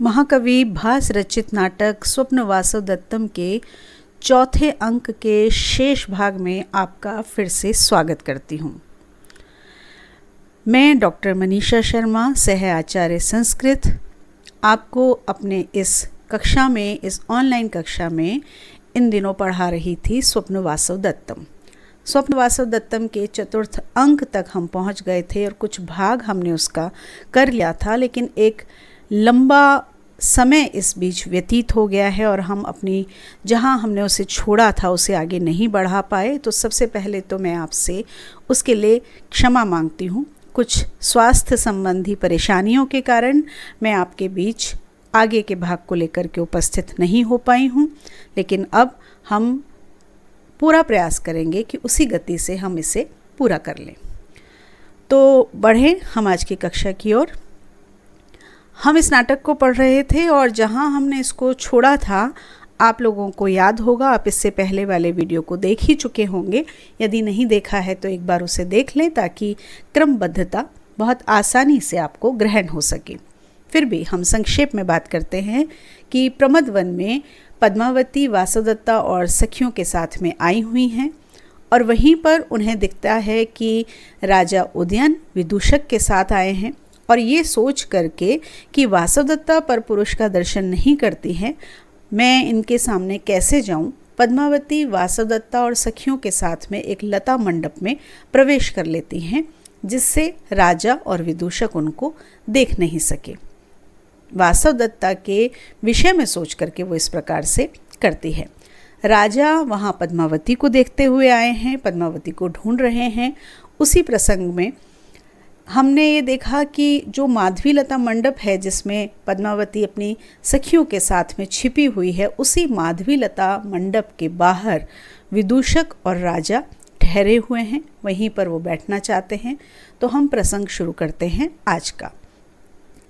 महाकवि भास रचित नाटक स्वप्न वासव दत्तम के चौथे अंक के शेष भाग में आपका फिर से स्वागत करती हूँ। मैं डॉक्टर मनीषा शर्मा, सह आचार्य संस्कृत, आपको अपने इस कक्षा में, इस ऑनलाइन कक्षा में इन दिनों पढ़ा रही थी स्वप्न वासव दत्तम। स्वप्न वासव दत्तम के चतुर्थ अंक तक हम पहुँच गए थे और कुछ भाग हमने उसका कर लिया था, लेकिन एक लंबा समय इस बीच व्यतीत हो गया है और हम अपनी जहां हमने उसे छोड़ा था उसे आगे नहीं बढ़ा पाए। तो सबसे पहले तो मैं आपसे उसके लिए क्षमा मांगती हूं। कुछ स्वास्थ्य संबंधी परेशानियों के कारण मैं आपके बीच आगे के भाग को लेकर के उपस्थित नहीं हो पाई हूं, लेकिन अब हम पूरा प्रयास करेंगे कि उसी गति से हम इसे पूरा कर लें। तो बढ़ें हम आज की कक्षा की ओर। हम इस नाटक को पढ़ रहे थे और जहां हमने इसको छोड़ा था, आप लोगों को याद होगा, आप इससे पहले वाले वीडियो को देख ही चुके होंगे। यदि नहीं देखा है तो एक बार उसे देख लें ताकि क्रमबद्धता बहुत आसानी से आपको ग्रहण हो सके। फिर भी हम संक्षेप में बात करते हैं कि प्रमद वन में पद्मावती वासवदत्ता और सखियों के साथ में आई हुई हैं और वहीं पर उन्हें दिखता है कि राजा उदयन विदूषक के साथ आए हैं और ये सोच करके कि वासवदत्ता पर पुरुष का दर्शन नहीं करती हैं, मैं इनके सामने कैसे जाऊं, पद्मावती वासवदत्ता और सखियों के साथ में एक लता मंडप में प्रवेश कर लेती हैं, जिससे राजा और विदूषक उनको देख नहीं सके। वासवदत्ता के विषय में सोच करके वो इस प्रकार से करती है। राजा वहाँ पद्मावती को देखते हुए आए हैं, पद्मावती को ढूंढ रहे हैं। उसी प्रसंग में हमने ये देखा कि जो माधवी लता मंडप है जिसमें पद्मावती अपनी सखियों के साथ में छिपी हुई है, उसी माधवी लता मंडप के बाहर विदूषक और राजा ठहरे हुए हैं, वहीं पर वो बैठना चाहते हैं। तो हम प्रसंग शुरू करते हैं आज का।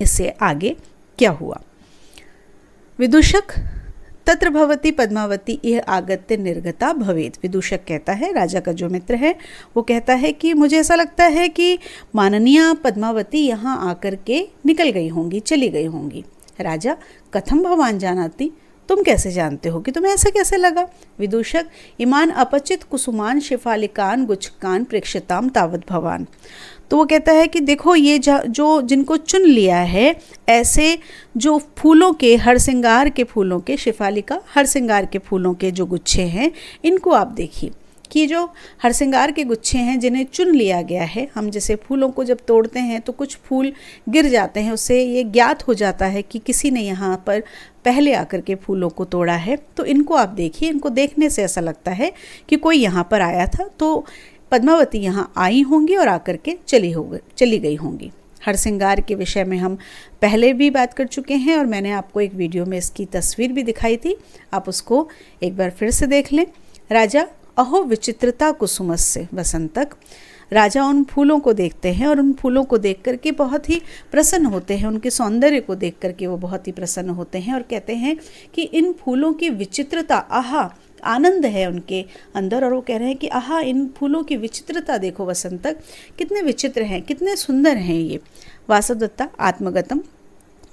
इससे आगे क्या हुआ। विदूषक तत्र भवती पद्मावती यह आगत्य निर्गता भवेत। विदूषक कहता है, राजा का जो मित्र है वो कहता है कि मुझे ऐसा लगता है कि माननीय पद्मावती यहाँ आकर के निकल गई होंगी, चली गई होंगी। राजा, कथम भवान जानाति, तुम कैसे जानते हो कि तुम्हें ऐसा कैसे लगा। विदूषक, इमान अपचित कुसुमान शिफालिकान गुच्छकान प्रेक्षताम तावत भवान। तो वो कहता है कि देखो, ये जो जिनको चुन लिया है, ऐसे जो फूलों के, हर श्रृंगार के फूलों के, शिफालिका हर श्रृंगार के फूलों के जो गुच्छे हैं, इनको आप देखिए कि जो हर श्रृंगार के गुच्छे हैं जिन्हें चुन लिया गया है। हम जैसे फूलों को जब तोड़ते हैं तो कुछ फूल गिर जाते हैं, उससे ये ज्ञात हो जाता है कि किसी ने यहाँ पर पहले आकर के फूलों को तोड़ा है। तो इनको आप देखिए, इनको देखने से ऐसा लगता है कि कोई यहाँ पर आया था, तो पद्मावती यहाँ आई होंगी और आकर के चली गई होंगी। हर श्रृंगार के विषय में हम पहले भी बात कर चुके हैं और मैंने आपको एक वीडियो में इसकी तस्वीर भी दिखाई थी, आप उसको एक बार फिर से देख लें। राजा, अहो विचित्रता कुसुमस्य वसंतक। राजा उन फूलों को देखते हैं और उन फूलों को देख करके बहुत ही प्रसन्न होते हैं, उनके सौंदर्य को देख करके वो बहुत ही प्रसन्न होते हैं और कहते हैं कि इन फूलों की विचित्रता, आहा, आनंद है उनके अंदर। और वो कह रहे हैं कि आहा, इन फूलों की विचित्रता देखो वसंतक, कितने विचित्र हैं, कितने सुंदर हैं ये। वासवदत्ता आत्मगतम,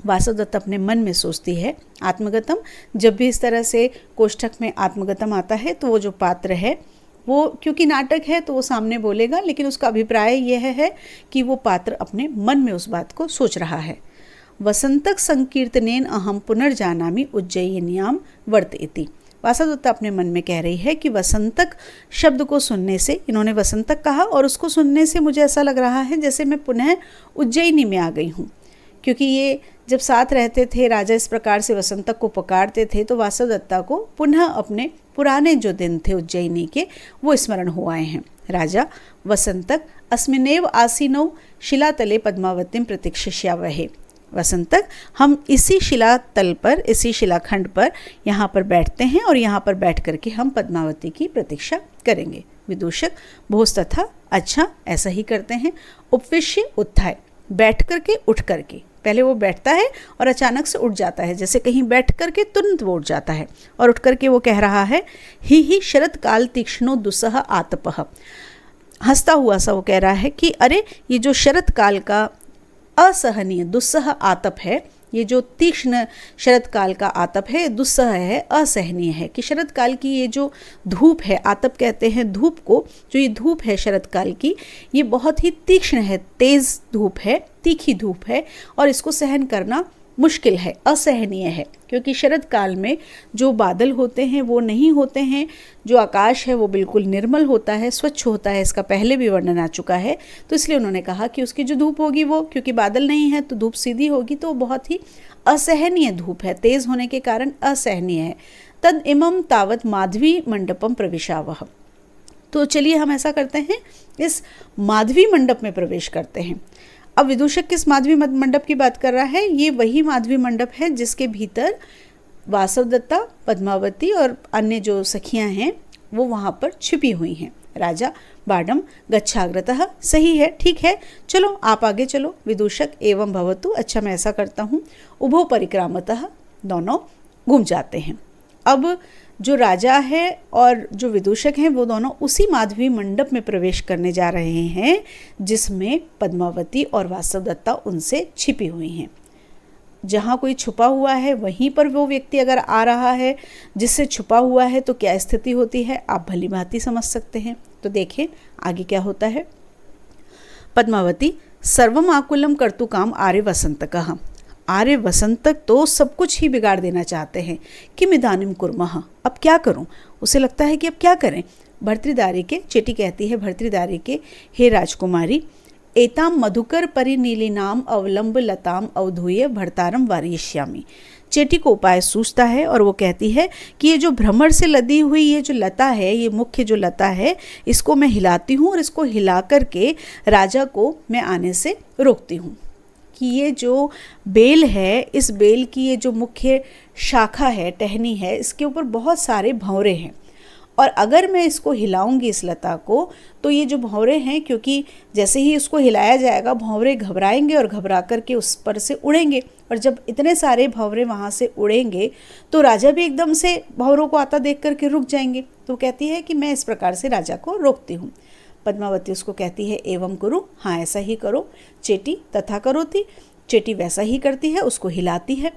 वासवदत्ता अपने मन में सोचती है। आत्मगतम, जब भी इस तरह से कोष्ठक में आत्मगतम आता है तो वो जो पात्र है वो, क्योंकि नाटक है तो वो सामने बोलेगा, लेकिन उसका अभिप्राय यह है कि वो पात्र अपने मन में उस बात को सोच रहा है। वसंतक संकीर्तनेन अहम पुनर्जानामि उज्जयिन्याम वर्तयति। वासवदत्ता अपने मन में कह रही है कि वसंतक शब्द को सुनने से, इन्होंने वसंतक कहा और उसको सुनने से मुझे ऐसा लग रहा है जैसे मैं पुनः उज्जयिनी में आ गई हूँ। क्योंकि ये जब साथ रहते थे, राजा इस प्रकार से वसंतक को पुकारते थे, तो वासवदत्ता को पुनः अपने पुराने जो दिन थे उज्जयिनी के, वो स्मरण हो आए हैं। राजा, वसंतक अस्मिनेव आसीनौ शिलातले पद्मावतीं प्रतीक्षिष्यावहे। वसंतक, हम इसी शिलातल पर, इसी शिलाखंड पर यहाँ पर बैठते हैं और यहाँ पर बैठ करके हम पद्मावती की प्रतीक्षा करेंगे। विदूषक, भोस्तथा, अच्छा ऐसा ही करते हैं। उपविश्य उत्थाय, बैठ करके उठ करके, पहले वो बैठता है और अचानक से उठ जाता है, जैसे कहीं बैठ करके तुरंत वो उठ जाता है और उठ करके वो कह रहा है, ही शरद काल तीक्ष्णो दुसह आतपह। हंसता हुआ सा वो कह रहा है कि अरे, ये जो शरद काल का असहनीय, दुस्सह आतप है। ये जो तीक्ष्ण शरद काल का आतप है, दुस्सह है, असहनीय है। कि शरद काल की ये जो धूप है, आतप कहते हैं धूप को, जो ये धूप है शरद काल की, ये बहुत ही तीक्ष्ण है, तेज़ धूप है, तीखी धूप है, और इसको सहन करना मुश्किल है, असहनीय है। क्योंकि शरद काल में जो बादल होते हैं वो नहीं होते हैं, जो आकाश है वो बिल्कुल निर्मल होता है, स्वच्छ होता है, इसका पहले भी वर्णन आ चुका है। तो इसलिए उन्होंने कहा कि उसकी जो धूप होगी वो, क्योंकि बादल नहीं है तो धूप सीधी होगी, तो बहुत ही असहनीय धूप है, तेज़ होने के कारण असहनीय है। तद इमं तावत माधवी मंडपम प्रविशावह। तो चलिए हम ऐसा करते हैं, इस माधवी मंडप में प्रवेश करते हैं। अब विदूषक किस माधवी मंडप की बात कर रहा है? ये वही माधवी मंडप है जिसके भीतर वासवदत्ता, पद्मावती और अन्य जो सखियां हैं वो वहाँ पर छिपी हुई हैं। राजा बाडम गच्छाग्रतः, सही है, ठीक है, चलो आप आगे चलो। विदूषक एवं भवतु, अच्छा मैं ऐसा करता हूँ। उभो परिक्रामतः, दोनों घूम जाते हैं। अब जो राजा है और जो विदूषक हैं वो दोनों उसी माधवी मंडप में प्रवेश करने जा रहे हैं जिसमें पद्मावती और वासवदत्ता उनसे छिपी हुई हैं। जहाँ कोई छुपा हुआ है वहीं पर वो व्यक्ति अगर आ रहा है जिससे छुपा हुआ है तो क्या स्थिति होती है आप भली भांति समझ सकते हैं। तो देखें आगे क्या होता है। पद्मावती सर्वम आकुलम कर्तु काम आर्य वसंतकः, आर्य वसंतक तो सब कुछ ही बिगाड़ देना चाहते हैं। किम इदानीम कुर्मः, अब क्या करूं? उसे लगता है कि अब क्या करें। भर्तृदारिके, चेटी कहती है भर्तृदारिके, हे राजकुमारी, एताम मधुकर परिनीलिनाम अवलंब लताम अवधूय भर्तारम वारिष्यामि। चेटी को उपाय सूझता है और वो कहती है कि ये जो भ्रमर से लदी हुई ये जो लता है, ये मुख्य जो लता है, इसको मैं हिलाती हूँ और इसको हिला करके राजा को मैं आने से रोकती हूँ। कि ये जो बेल है, इस बेल की ये जो मुख्य शाखा है, टहनी है, इसके ऊपर बहुत सारे भंवरे हैं और अगर मैं इसको हिलाऊंगी इस लता को तो ये जो भंवरे हैं, क्योंकि जैसे ही इसको हिलाया जाएगा भंवरे घबराएंगे और घबरा करके उस पर से उड़ेंगे और जब इतने सारे भंवरे वहाँ से उड़ेंगे तो राजा भी एकदम से भंवरों को आता देख करके रुक जाएंगे। तो कहती है कि मैं इस प्रकार से राजा को रोकती हूँ। पद्मावती उसको कहती है एवं करो, हाँ ऐसा ही करो। चेटी तथा करोती, चेटी वैसा ही करती है, उसको हिलाती है।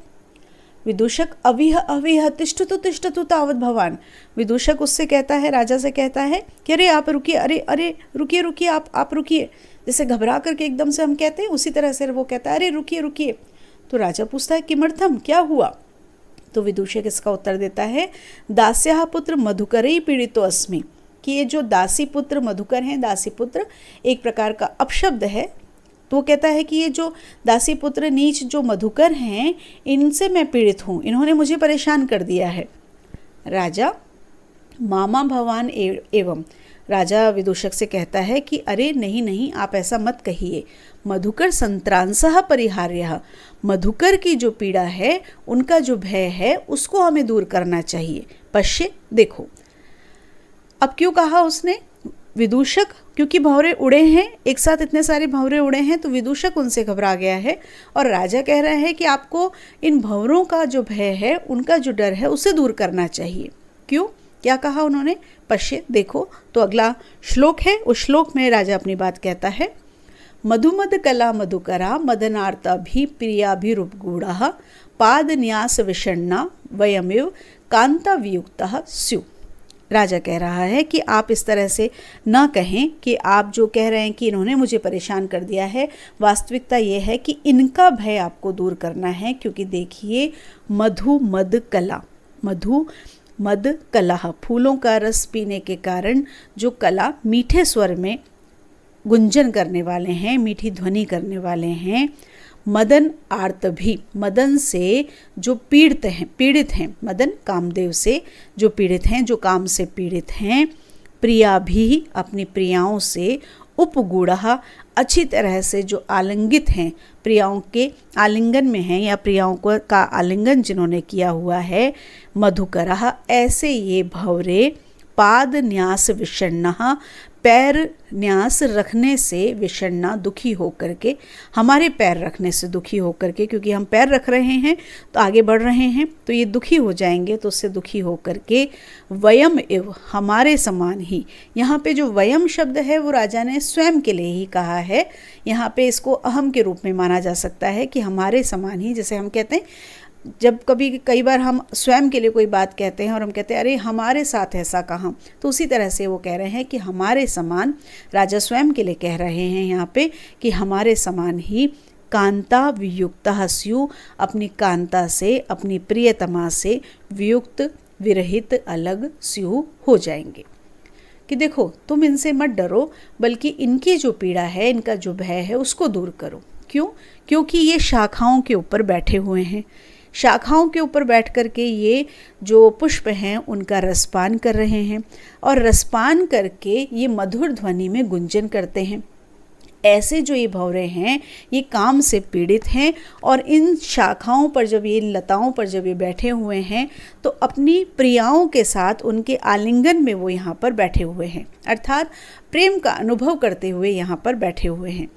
विदूषक अविह अविह तिष्ठतु तावत भवान, विदूषक उससे कहता है, राजा से कहता है कि अरे आप रुकिए, अरे अरे रुकिए रुकिए, आप रुकिए। जैसे घबरा करके एकदम से हम कहते हैं उसी तरह से वो कहता है अरे रुकिए रुकिए। तो राजा पूछता है किमर्थम, क्या हुआ? तो विदूषक इसका उत्तर देता है दास्याः पुत्र मधुकरई पीड़ितो अस्मि, कि ये जो दासी पुत्र मधुकर हैं, दासी पुत्र एक प्रकार का अपशब्द है। तो वो कहता है कि ये जो दासी पुत्र नीच जो मधुकर हैं इनसे मैं पीड़ित हूँ, इन्होंने मुझे परेशान कर दिया है। राजा मामा भवान एवं, राजा विदूषक से कहता है कि अरे नहीं नहीं आप ऐसा मत कहिए। मधुकर संत्रांसः परिहार्यः, मधुकर की जो पीड़ा है, उनका जो भय है उसको हमें दूर करना चाहिए। पश्य देखो, अब क्यों कहा उसने? विदूषक क्योंकि भंवरे उड़े हैं, एक साथ इतने सारे भंवरे उड़े हैं तो विदूषक उनसे घबरा गया है और राजा कह रहा है कि आपको इन भंवरों का जो भय है, उनका जो डर है उसे दूर करना चाहिए। क्यों, क्या कहा उन्होंने? पश्य देखो। तो अगला श्लोक है, उस श्लोक में राजा अपनी बात कहता है मधुमद कला मधुकरा मदनार्ताभिप्रियाभिरुपगूढ़ः पादन्यास विषण्णा वयमेव कांतावियुक्तः स्यु। राजा कह रहा है कि आप इस तरह से ना कहें कि आप जो कह रहे हैं कि इन्होंने मुझे परेशान कर दिया है, वास्तविकता ये है कि इनका भय आपको दूर करना है। क्योंकि देखिए मधु मद कला, मधु मद कला, फूलों का रस पीने के कारण जो कला मिठे स्वर में गुंजन करने वाले हैं, मीठी ध्वनि करने वाले हैं। मदन आर्त भी, मदन से जो पीड़ित हैं, मदन कामदेव से जो पीड़ित हैं, जो काम से पीड़ित हैं। प्रिया भी, अपनी प्रियाओं से। उपगूढ़ः, अच्छी तरह से जो आलिंगित हैं, प्रियाओं के आलिंगन में हैं या प्रियाओं को का आलिंगन जिन्होंने किया हुआ है। मधुकरः, ऐसे ये भंवरे। पाद न्यास विषण्णः, पैर न्यास रखने से विषण्णा, दुखी होकर के, हमारे पैर रखने से दुखी होकर के, क्योंकि हम पैर रख रहे हैं तो आगे बढ़ रहे हैं, तो ये दुखी हो जाएंगे, तो उससे दुखी होकर के वयम इव, हमारे समान ही। यहाँ पे जो वयम शब्द है वो राजा ने स्वयं के लिए ही कहा है। यहाँ पे इसको अहम के रूप में माना जा सकता है कि हमारे समान ही। जैसे हम कहते हैं, जब कई बार हम स्वयं के लिए कोई बात कहते हैं और हम कहते हैं अरे हमारे साथ ऐसा कहाँ, तो उसी तरह से वो कह रहे हैं कि हमारे समान, राजा स्वयं के लिए कह रहे हैं यहाँ पे कि हमारे समान ही कांता वियुक्तः स्युः, अपनी कांता से, अपनी प्रियतमा से वियुक्त, विरहित, अलग स्युः, हो जाएंगे। कि देखो तुम इनसे मत डरो, बल्कि इनकी जो पीड़ा है, इनका जो भय है उसको दूर करो। क्यों? क्योंकि ये शाखाओं के ऊपर बैठे हुए हैं। शाखाओं के ऊपर बैठ कर के ये जो पुष्प हैं उनका रसपान कर रहे हैं, और रसपान करके ये मधुर ध्वनि में गुंजन करते हैं। ऐसे जो ये भंवरे हैं ये काम से पीड़ित हैं, और इन शाखाओं पर जब ये, इन लताओं पर जब ये बैठे हुए हैं तो अपनी प्रियाओं के साथ उनके आलिंगन में वो यहाँ पर बैठे हुए हैं, अर्थात प्रेम का अनुभव करते हुए यहाँ पर बैठे हुए हैं।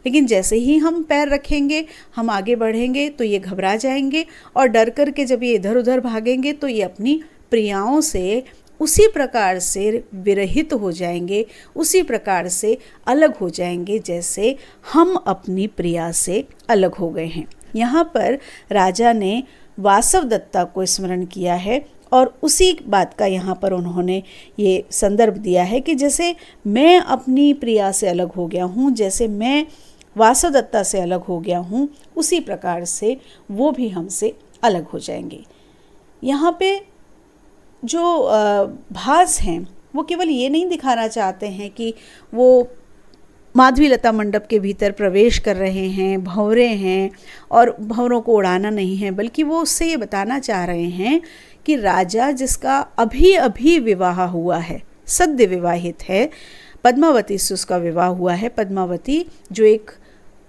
लेकिन जैसे ही हम पैर रखेंगे, हम आगे बढ़ेंगे तो ये घबरा जाएंगे, और डर कर के जब ये इधर उधर भागेंगे तो ये अपनी प्रियाओं से उसी प्रकार से विरहित हो जाएंगे, उसी प्रकार से अलग हो जाएंगे जैसे हम अपनी प्रिया से अलग हो गए हैं। यहाँ पर राजा ने वासवदत्ता को स्मरण किया है, और उसी बात का यहाँ पर उन्होंने ये संदर्भ दिया है कि जैसे मैं अपनी प्रिया से अलग हो गया हूँ, जैसे मैं वासवदत्ता से अलग हो गया हूँ, उसी प्रकार से वो भी हमसे अलग हो जाएंगे। यहाँ पे जो भास हैं वो केवल ये नहीं दिखाना चाहते हैं कि वो माधवीलता मंडप के भीतर प्रवेश कर रहे हैं, भंवरे हैं, और भंवरों को उड़ाना नहीं है, बल्कि वो उससे ये बताना चाह रहे हैं कि राजा जिसका अभी अभी विवाह हुआ है, सद्य विवाहित है, पद्मावती से उसका विवाह हुआ है। पद्मावती जो एक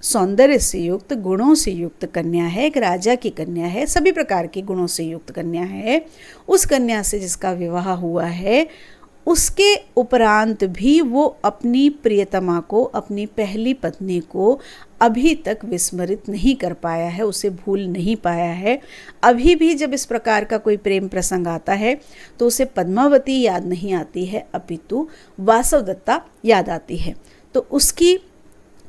सौंदर्य से युक्त, गुणों से युक्त कन्या है, एक राजा की कन्या है, सभी प्रकार के गुणों से युक्त कन्या है, उस कन्या से जिसका विवाह हुआ है, उसके उपरांत भी वो अपनी प्रियतमा को, अपनी पहली पत्नी को अभी तक विस्मरित नहीं कर पाया है, उसे भूल नहीं पाया है। अभी भी जब इस प्रकार का कोई प्रेम प्रसंग आता है तो उसे पद्मावती याद नहीं आती है, अपितु वासवदत्ता याद आती है। तो उसकी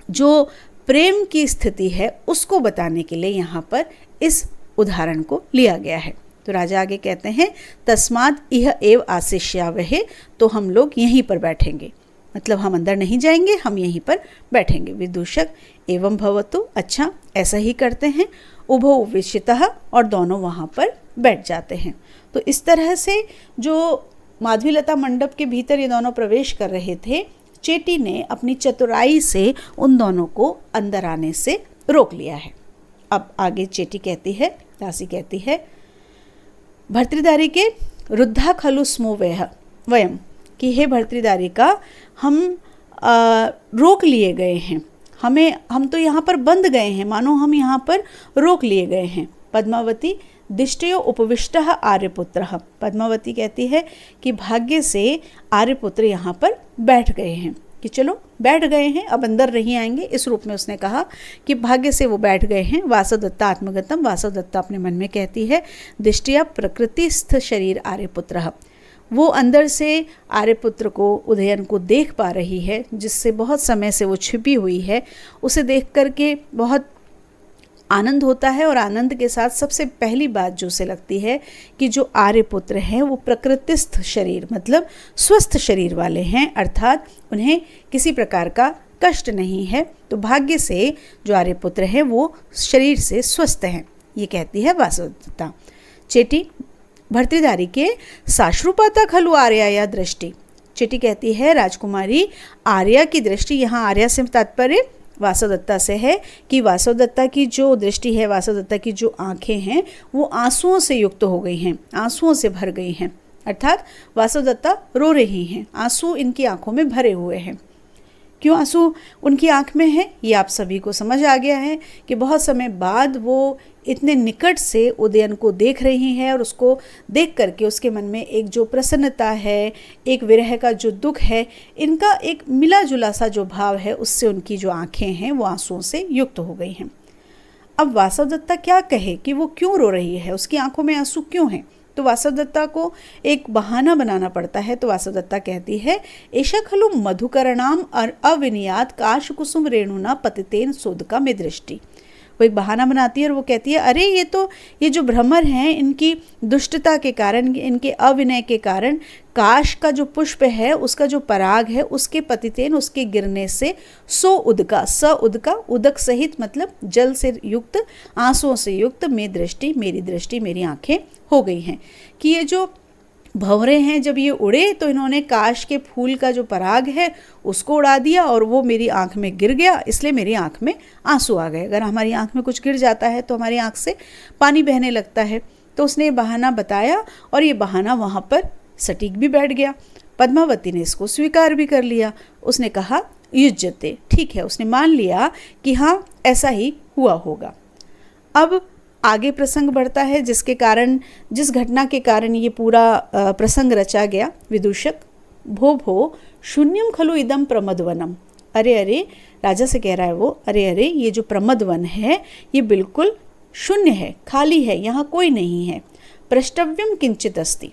जो प्रेम की स्थिति है उसको बताने के लिए यहाँ पर इस उदाहरण को लिया गया है। तो राजा आगे कहते हैं, तस्मात् इह एव आशिष्यावहे, तो हम लोग यहीं पर बैठेंगे, मतलब हम अंदर नहीं जाएंगे, हम यहीं पर बैठेंगे। विदूषक एवं भवतु, अच्छा ऐसा ही करते हैं। उभौ विशितः, और दोनों वहाँ पर बैठ जाते हैं। तो इस तरह से जो माधवीलता मंडप के भीतर ये दोनों प्रवेश कर रहे थे, चेटी ने अपनी चतुराई से उन दोनों को अंदर आने से रोक लिया है। अब आगे चेटी कहती है, दासी कहती है, भर्तृदारी के रुद्धा खलु स्मो वयम, कि हे भर्तृदारिका, हम रोक लिए गए हैं, हम तो यहाँ पर बंद गए हैं, मानो हम यहाँ पर रोक लिए गए हैं। पद्मावती दिष्टयो उपविष्टः आर्यपुत्रः, पद्मावती कहती है कि भाग्य से आर्यपुत्र यहाँ पर बैठ गए हैं, कि चलो बैठ गए हैं, अब अंदर नहीं आएंगे, इस रूप में उसने कहा कि भाग्य से वो बैठ गए हैं। वासवदत्ता आत्मगतम, वासवदत्ता अपने मन में कहती है, दिष्टया प्रकृतिस्थ शरीर आर्यपुत्रः, वो अंदर से आर्यपुत्र को, उदयन को देख पा रही है, जिससे बहुत समय से वो छिपी हुई है। उसे देख करके बहुत आनंद होता है, और आनंद के साथ सबसे पहली बात जो उसे लगती है कि जो आर्यपुत्र हैं वो प्रकृतिस्थ शरीर, मतलब स्वस्थ शरीर वाले हैं, अर्थात उन्हें किसी प्रकार का कष्ट नहीं है। तो भाग्य से जो आर्यपुत्र हैं वो शरीर से स्वस्थ हैं, ये कहती है वासवदत्ता। चेटी भर्तृदारी के साश्रुपाता खलु आर्या या दृष्टि, चेटी कहती है, राजकुमारी आर्या की दृष्टि, यहाँ आर्या से तात्पर्य वासवदत्ता से है कि वासवदत्ता की जो दृष्टि है, वासवदत्ता की जो आंखें हैं वो आंसुओं से युक्त हो गई हैं, आंसुओं से भर गई हैं, अर्थात वासवदत्ता रो रही हैं, आंसू इनकी आंखों में भरे हुए हैं। क्यों आंसू उनकी आंख में है, ये आप सभी को समझ आ गया है कि बहुत समय बाद वो इतने निकट से उदयन को देख रही है और उसको देख करके उसके मन में एक जो प्रसन्नता है, एक विरह का जो दुख है, इनका एक मिला जुला सा जो भाव है, उससे उनकी जो आंखें हैं वो आंसुओं से युक्त हो गई हैं। अब वासवदत्ता क्या कहे कि वो क्यों रो रही है, उसकी आंखों में आंसू क्यों हैं? तो वासवदत्ता को एक बहाना बनाना पड़ता है। तो वासवदत्ता कहती है, एषा खलु मधुकरणाम अविनियात काश कुसुम रेणुना पतितेन सोदका में दृष्टि। वो एक बहाना बनाती है और वो कहती है, अरे ये जो भ्रमर हैं, इनकी दुष्टता के कारण, इनके अविनय के कारण काश का जो पुष्प है, उसका जो पराग है, उसके पतितेन, उसके गिरने से सो उदका, स उदका, उदक सहित मतलब जल से युक्त, आंसुओं से युक्त, में दृष्टि, मेरी आंखें हो गई हैं। कि ये जो भंवरे हैं जब ये उड़े तो इन्होंने काश के फूल का जो पराग है उसको उड़ा दिया और वो मेरी आंख में गिर गया, इसलिए मेरी आंख में आंसू आ गए। अगर हमारी आंख में कुछ गिर जाता है तो हमारी आंख से पानी बहने लगता है। तो उसने ये बहाना बताया और ये बहाना वहाँ पर सटीक भी बैठ गया। पद्मावती ने इसको स्वीकार भी कर लिया। उसने कहा युज्यते, ठीक है, उसने मान लिया कि हाँ ऐसा ही हुआ होगा। अब आगे प्रसंग बढ़ता है, जिस घटना के कारण ये पूरा प्रसंग रचा गया। विदूषक भो शून्यम खलु इदम प्रमदवनम। अरे राजा से कह रहा है वो, अरे ये जो प्रमदवन है ये बिल्कुल शून्य है, खाली है, यहाँ कोई नहीं है। प्रष्टव्यम किंचित अस्ति,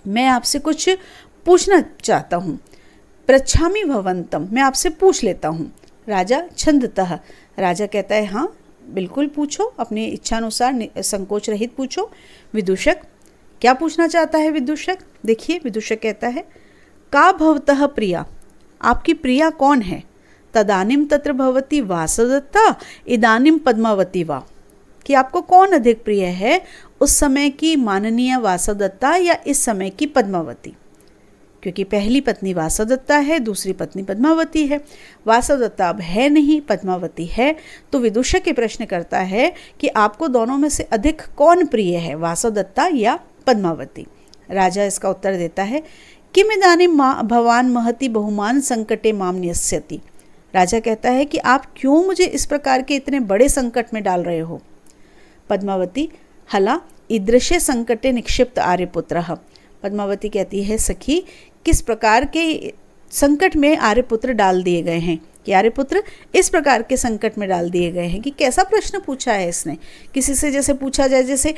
मैं आपसे कुछ पूछना चाहता हूँ। पृच्छामि भवंतम, मैं आपसे पूछ लेता हूँ। राजा छंदतः, राजा कहता है हाँ बिल्कुल पूछो, अपनी इच्छानुसार संकोच रहित पूछो। विदूषक क्या पूछना चाहता है? विदूषक देखिए, विदूषक कहता है, का भवतः प्रिया, आपकी प्रिया कौन है? तदानिम तत्र भवती वासवदत्ता इदानिम पद्मावती वा, कि आपको कौन अधिक प्रिय है, उस समय की माननीय वासवदत्ता या इस समय की पद्मावती? क्योंकि पहली पत्नी वासवदत्ता है, दूसरी पत्नी पद्मावती है। वासवदत्ता अब है नहीं, पद्मावती है। तो विदूषक के प्रश्न करता है कि आपको दोनों में से अधिक कौन प्रिय है, वासवदत्ता या पद्मावती? राजा इसका उत्तर देता है, किम इदानीं भवान महति बहुमान संकटे माम न्यस्यति। राजा कहता है कि आप क्यों मुझे इस प्रकार के इतने बड़े संकट में डाल रहे हो? पद्मावती हला ईदृशे संकटे निक्षिप्त आर्यपुत्रः। पद्मावती कहती है, सखी किस प्रकार के संकट में आर्यपुत्र डाल दिए गए हैं, कि आर्यपुत्र इस प्रकार के संकट में डाल दिए गए हैं। कि कैसा प्रश्न पूछा है इसने? किसी से जैसे पूछा जाए, जैसे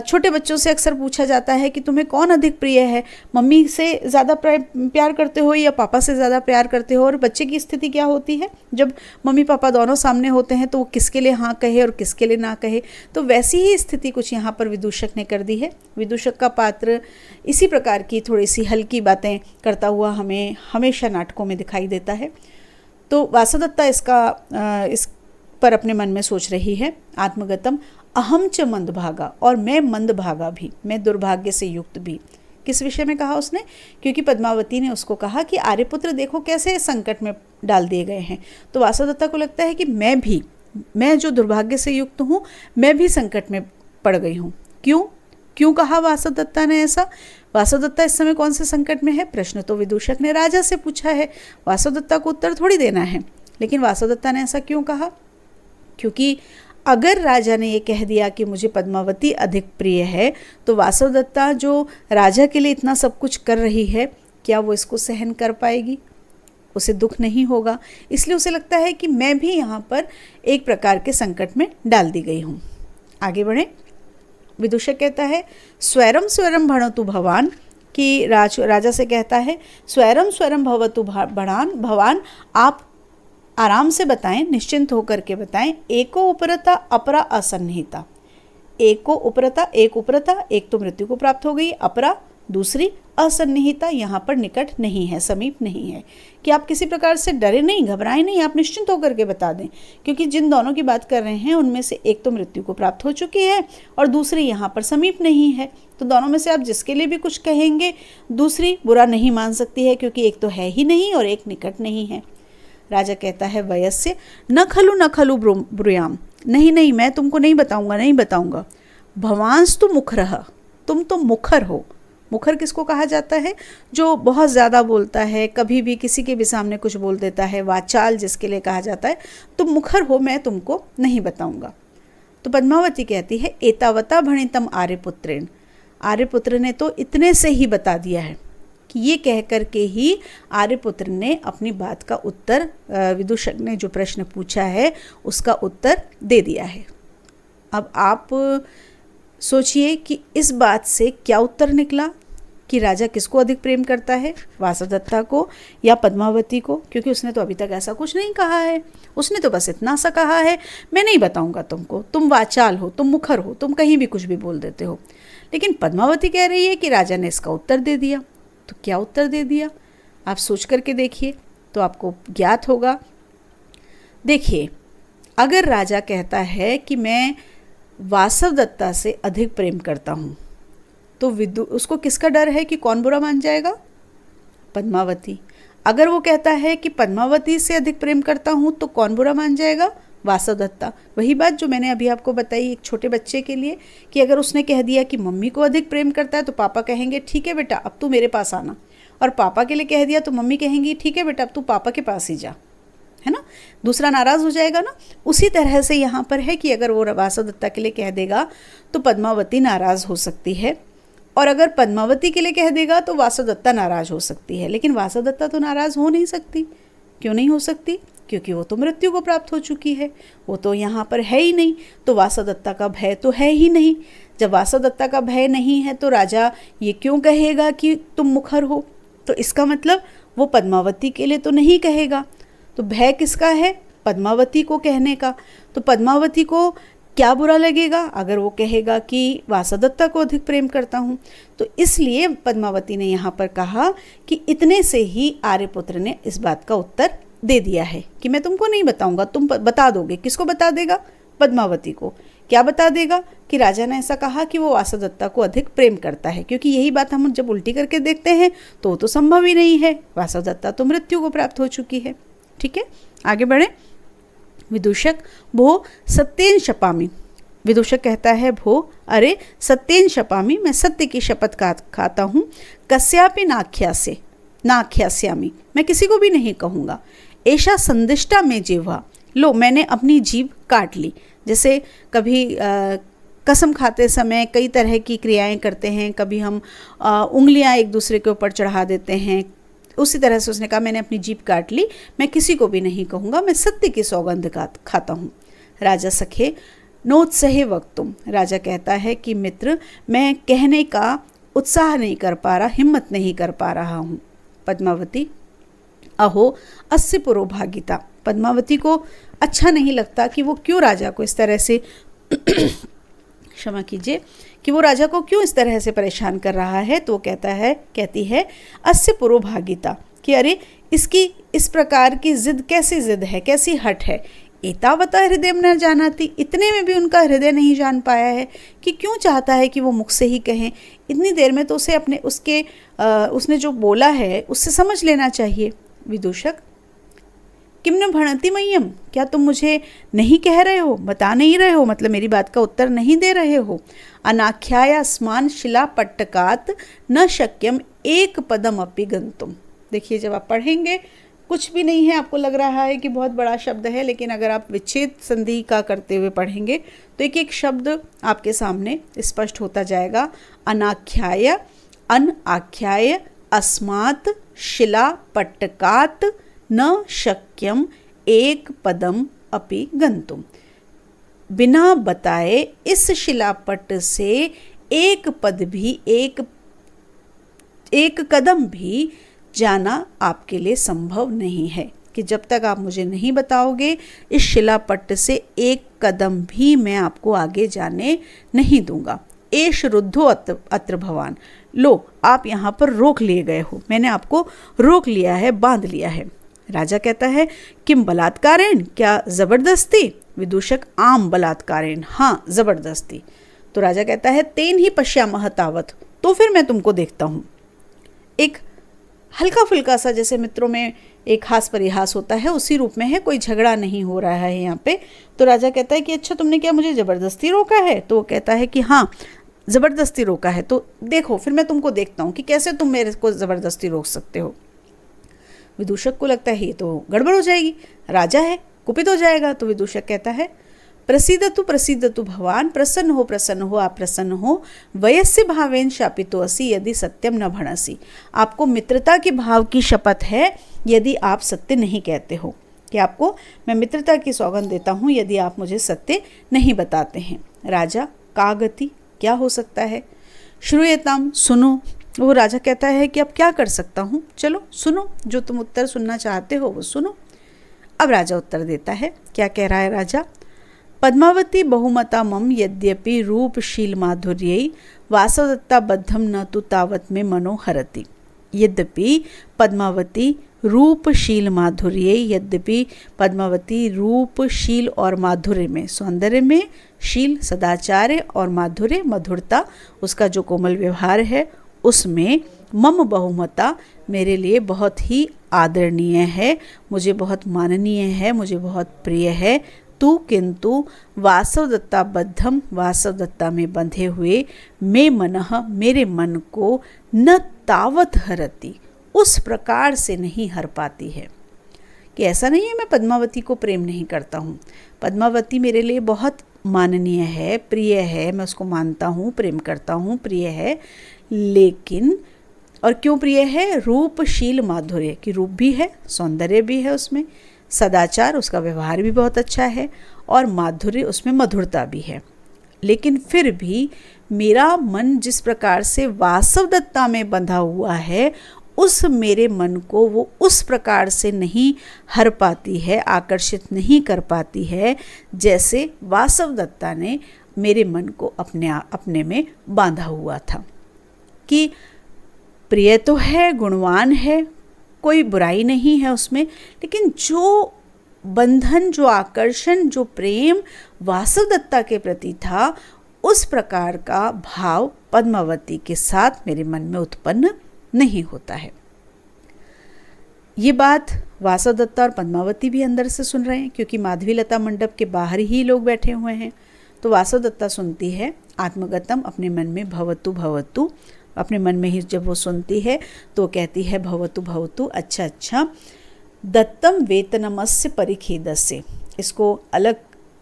छोटे बच्चों से अक्सर पूछा जाता है कि तुम्हें कौन अधिक प्रिय है, मम्मी से ज़्यादा प्यार करते हो या पापा से ज़्यादा प्यार करते हो? और बच्चे की स्थिति क्या होती है जब मम्मी पापा दोनों सामने होते हैं, तो वो किसके लिए हाँ कहे और किसके लिए ना कहे। तो वैसी ही स्थिति कुछ यहाँ पर विदूषक ने कर दी है। विदूषक का पात्र इसी प्रकार की थोड़ी सी हल्की बातें करता हुआ हमें हमेशा नाटकों में दिखाई देता है। तो वासवदत्ता इस पर अपने मन में सोच रही है, आत्मगतम अहम च मंदभागा, और मैं मंदभागा भी, मैं दुर्भाग्य से युक्त भी। किस विषय में कहा उसने? क्योंकि पद्मावती ने उसको कहा कि आर्यपुत्र देखो कैसे संकट में डाल दिए गए हैं। तो वासवदत्ता को लगता है कि मैं जो दुर्भाग्य से युक्त हूँ, मैं भी संकट में पड़ गई हूँ। क्यों कहा वासवदत्ता ने ऐसा? वासवदत्ता इस समय कौन से संकट में है? प्रश्न तो विदूषक ने राजा से पूछा है, वासवदत्ता को उत्तर थोड़ी देना है। लेकिन वासवदत्ता ने ऐसा क्यों कहा? क्योंकि अगर राजा ने ये कह दिया कि मुझे पद्मावती अधिक प्रिय है, तो वासवदत्ता जो राजा के लिए इतना सब कुछ कर रही है, क्या वो इसको सहन कर पाएगी? उसे दुख नहीं होगा। इसलिए उसे लगता है कि मैं भी यहाँ पर एक प्रकार के संकट में डाल दी गई हूँ। आगे बढ़ें। विदूषक कहता है, स्वैरम भणतु भवान, कि राजा से कहता है, स्वैरम भवतु भवान, आप आराम से बताएं, निश्चिंत होकर के बताएं। एको उपरता अपरा असन्निहिता, एक उपरता, एक तो मृत्यु को प्राप्त हो गई, अपरा दूसरी असन्निहिता, यहाँ पर निकट नहीं है, समीप नहीं है। कि आप किसी प्रकार से डरे नहीं, घबराएं नहीं, आप निश्चिंत होकर के बता दें। क्योंकि जिन दोनों की बात कर रहे हैं उनमें से एक तो मृत्यु को प्राप्त हो चुकी है और दूसरी यहाँ पर समीप नहीं है। तो दोनों में से आप जिसके लिए भी कुछ कहेंगे, दूसरी बुरा नहीं मान सकती है, क्योंकि एक तो है ही नहीं और एक निकट नहीं है। राजा कहता है, वयस्य न खलु ब्रूयाम, नहीं मैं तुमको नहीं बताऊंगा। भवांस्तु मुखरः, तुम तो मुखर हो। मुखर किसको कहा जाता है? जो बहुत ज़्यादा बोलता है, कभी भी किसी के भी सामने कुछ बोल देता है, वाचाल जिसके लिए कहा जाता है। तुम मुखर हो, मैं तुमको नहीं बताऊंगा। तो तो पद्मावती कहती है एतावता भणितम आर्यपुत्रेण, आर्यपुत्र ने तो इतने से ही बता दिया है कि ये कह कर के ही आर्यपुत्र ने अपनी बात का उत्तर, विदूषक ने जो प्रश्न पूछा है उसका उत्तर दे दिया है। अब आप सोचिए कि इस बात से क्या उत्तर निकला कि राजा किसको अधिक प्रेम करता है, वासवदत्ता को या पद्मावती को, क्योंकि उसने तो अभी तक ऐसा कुछ नहीं कहा है। उसने तो बस इतना सा कहा है, मैं नहीं बताऊंगा तुमको, तुम वाचाल हो, तुम मुखर हो, तुम कहीं भी कुछ भी बोल देते हो। लेकिन पद्मावती कह रही है कि राजा ने इसका उत्तर दे दिया। तो क्या उत्तर दे दिया, आप सोच करके देखिए तो आपको ज्ञात होगा। देखिए, अगर राजा कहता है कि मैं वासवदत्ता से अधिक प्रेम करता हूँ, तो उसको किसका डर है कि कौन बुरा मान जाएगा? पद्मावती। अगर वो कहता है कि पद्मावती से अधिक प्रेम करता हूँ, तो कौन बुरा मान जाएगा? वासवदत्ता। वही बात जो मैंने अभी आपको बताई एक छोटे बच्चे के लिए, कि अगर उसने कह दिया कि मम्मी को अधिक प्रेम करता है, तो पापा कहेंगे ठीक है बेटा अब तू मेरे पास आना, और पापा के लिए कह दिया तो मम्मी कहेंगी ठीक है बेटा अब तू पापा के पास ही जा, है ना, दूसरा नाराज़ हो जाएगा ना। उसी तरह से यहाँ पर है कि अगर वो वासवदत्ता के लिए कह देगा तो पद्मावती नाराज़ हो सकती है, और अगर पद्मावती के लिए कह देगा तो वासवदत्ता नाराज़ हो सकती है। लेकिन वासवदत्ता तो नाराज़ हो नहीं सकती। क्यों नहीं हो सकती? क्योंकि वो तो मृत्यु को प्राप्त हो चुकी है, वो तो यहाँ पर है ही नहीं, तो वासवदत्ता का भय तो है ही नहीं। जब वासवदत्ता का भय नहीं है तो राजा ये क्यों कहेगा कि तुम मुखर हो? तो इसका मतलब वो पद्मावती के लिए तो नहीं कहेगा। तो भय किसका है? पद्मावती को कहने का। तो पद्मावती को क्या बुरा लगेगा अगर वो कहेगा कि वासवदत्ता को अधिक प्रेम करता हूँ? तो इसलिए पद्मावती ने यहाँ पर कहा कि इतने से ही आर्यपुत्र ने इस बात का उत्तर दे दिया है कि मैं तुमको नहीं बताऊंगा, तुम बता दोगे। किसको बता देगा? पद्मावती को। क्या बता देगा? कि राजा ने ऐसा कहा कि वो वासवदत्ता को अधिक प्रेम करता है, क्योंकि यही बात हम जब उल्टी करके देखते हैं तो संभव ही नहीं है, वासवदत्ता तो मृत्यु को प्राप्त हो चुकी है। ठीक है, आगे बढ़े। विदूषक, भो सत्येन शपामि। विदूषक कहता है भो, अरे सत्येन शपामि, मैं सत्य की शपथ खाता हूँ। कस्यापि नाख्यास्यामि, मैं किसी को भी नहीं कहूँगा। ऐशा संदिष्टा में जिह्वा, लो मैंने अपनी जीभ काट ली। जैसे कभी कसम खाते समय कई तरह की क्रियाएं करते हैं, कभी हम उंगलियां एक दूसरे के ऊपर चढ़ा देते हैं, उसी तरह से उसने कहा मैंने अपनी जीभ काट ली, मैं किसी को भी नहीं कहूँगा, मैं सत्य की सौगंध खाता हूँ। राजा सखे नोत्सहे वक्तुम, राजा कहता है कि मित्र मैं कहने का उत्साह नहीं कर पा रहा, हिम्मत नहीं कर पा रहा हूँ। पद्मावती, अहो अस्य पुरोभागिता, पद्मावती को अच्छा नहीं लगता कि वो क्यों राजा को इस तरह से क्षमा कीजिए, कि वो राजा को क्यों इस तरह से परेशान कर रहा है। तो वो कहती है अस्य पुरोभागिता, कि अरे इसकी इस प्रकार की जिद कैसी जिद है, कैसी हट है। एतावता हृदय न जानाति, इतने में भी उनका हृदय नहीं जान पाया है कि क्यों चाहता है कि वो मुख से ही कहें। इतनी देर में तो उसे उसने जो बोला है उससे समझ लेना चाहिए। विदूषक, किम न भणति मह्यम, क्या तुम मुझे नहीं कह रहे हो, बता नहीं रहे हो, मतलब मेरी बात का उत्तर नहीं दे रहे हो। अनाख्याया स्मान शिला पट्टकात न शक्यम एक पदम अपि गंतुम। देखिए, जब आप पढ़ेंगे कुछ भी नहीं है, आपको लग रहा है कि बहुत बड़ा शब्द है, लेकिन अगर आप विच्छेद संधि का करते हुए पढ़ेंगे तो एक एक शब्द आपके सामने स्पष्ट होता जाएगा। अनाख्याय, अन आख्याय, अस्मात्, शिला पट्टकात न शक्यम एक पदम अपि गंतुम। बिना बताए इस शिलापट्ट से एक पद भी, एक कदम भी जाना आपके लिए संभव नहीं है। कि जब तक आप मुझे नहीं बताओगे इस शिलापट्ट से एक कदम भी मैं आपको आगे जाने नहीं दूंगा। एष रुद्धो अत्र भवान, लो आप यहाँ पर रोक लिए गए हो, मैंने आपको रोक लिया है, बांध लिया है। राजा कहता है किम बलात्कारेण, क्या जबरदस्ती? विदूषक, आम बलात्कारेण, हाँ जबरदस्ती। तो राजा कहता है तेन ही पश्यामह तावत, तो फिर मैं तुमको देखता हूँ। एक हल्का फुल्का सा, जैसे मित्रों में एक हास परिहास होता है, उसी रूप में है, कोई झगड़ा नहीं हो रहा है यहाँ पे। तो राजा कहता है कि अच्छा तुमने क्या मुझे ज़बरदस्ती रोका है? तो वो कहता है कि हाँ ज़बरदस्ती रोका है, तो देखो फिर मैं तुमको देखता हूँ कि कैसे तुम मेरे को ज़बरदस्ती रोक सकते हो। विदूषक को लगता है ये तो गड़बड़ हो जाएगी, राजा है, कुपित हो जाएगा। तो विदूषक कहता है प्रसीदतु भवान, प्रसन्न हो आप प्रसन्न हो। वयस्य भावेन शापितो असि यदि सत्यम न भणसि, आपको मित्रता के भाव की शपथ है यदि आप सत्य नहीं कहते हो, कि आपको मैं मित्रता की सौगंध देता हूँ यदि आप मुझे सत्य नहीं बताते हैं। राजा, का गति, क्या हो सकता है? श्रूयताम, सुनो। वो राजा कहता है कि अब क्या कर सकता हूँ, चलो सुनो, जो तुम उत्तर सुनना चाहते हो वो सुनो। अब राजा उत्तर देता है। क्या कह रहा है राजा? पद्मावती बहुमता मम यद्यपि रूपशील माधुर्यै वासवदत्ता बद्धम न तु तावत में मनोहरति। यद्यपि पद्मावती रूपशील माधुर्य, यद्यपि पद्मावती रूपशील और माधुर्य में, सौंदर्य में, शील सदाचार्य और माधुर्य मधुरता, उसका जो कोमल व्यवहार है उसमें, मम बहुमता मेरे लिए बहुत ही आदरणीय है, मुझे बहुत माननीय है, मुझे बहुत प्रिय है। तू किंतु वासवदत्ता बद्धम, वासवदत्ता में बंधे हुए, मैं मनः मेरे मन को, न तावत हरति उस प्रकार से नहीं हर पाती है। कि ऐसा नहीं है मैं पद्मावती को प्रेम नहीं करता हूँ, पद्मावती मेरे लिए बहुत माननीय है, प्रिय है, मैं उसको मानता हूँ, प्रेम करता हूँ, प्रिय है, लेकिन और क्यों प्रिय है? रूपशील माधुर्य, की रूप भी है, सौंदर्य भी है उसमें, सदाचार उसका व्यवहार भी बहुत अच्छा है, और माधुर्य उसमें मधुरता भी है। लेकिन फिर भी मेरा मन जिस प्रकार से वासवदत्ता में बंधा हुआ है, उस मेरे मन को वो उस प्रकार से नहीं हर पाती है, आकर्षित नहीं कर पाती है, जैसे वासवदत्ता ने मेरे मन को अपने में बांधा हुआ था। कि प्रिय तो है, गुणवान है, कोई बुराई नहीं है उसमें, लेकिन जो बंधन, जो आकर्षण, जो प्रेम वासवदत्ता के प्रति था, उस प्रकार का भाव पद्मावती के साथ मेरे मन में उत्पन्न नहीं होता है। ये बात वासवदत्ता और पद्मावती भी अंदर से सुन रहे हैं, क्योंकि माधवीलता मंडप के बाहर ही लोग बैठे हुए हैं। तो वासवदत्ता सुनती है, आत्मगतम, अपने मन में, भवतु भवतु, अपने मन में ही जब वो सुनती है तो कहती है भवतु भवतु, अच्छा अच्छा, दत्तम वेतनमस्य परिखेदस्य। इसको अलग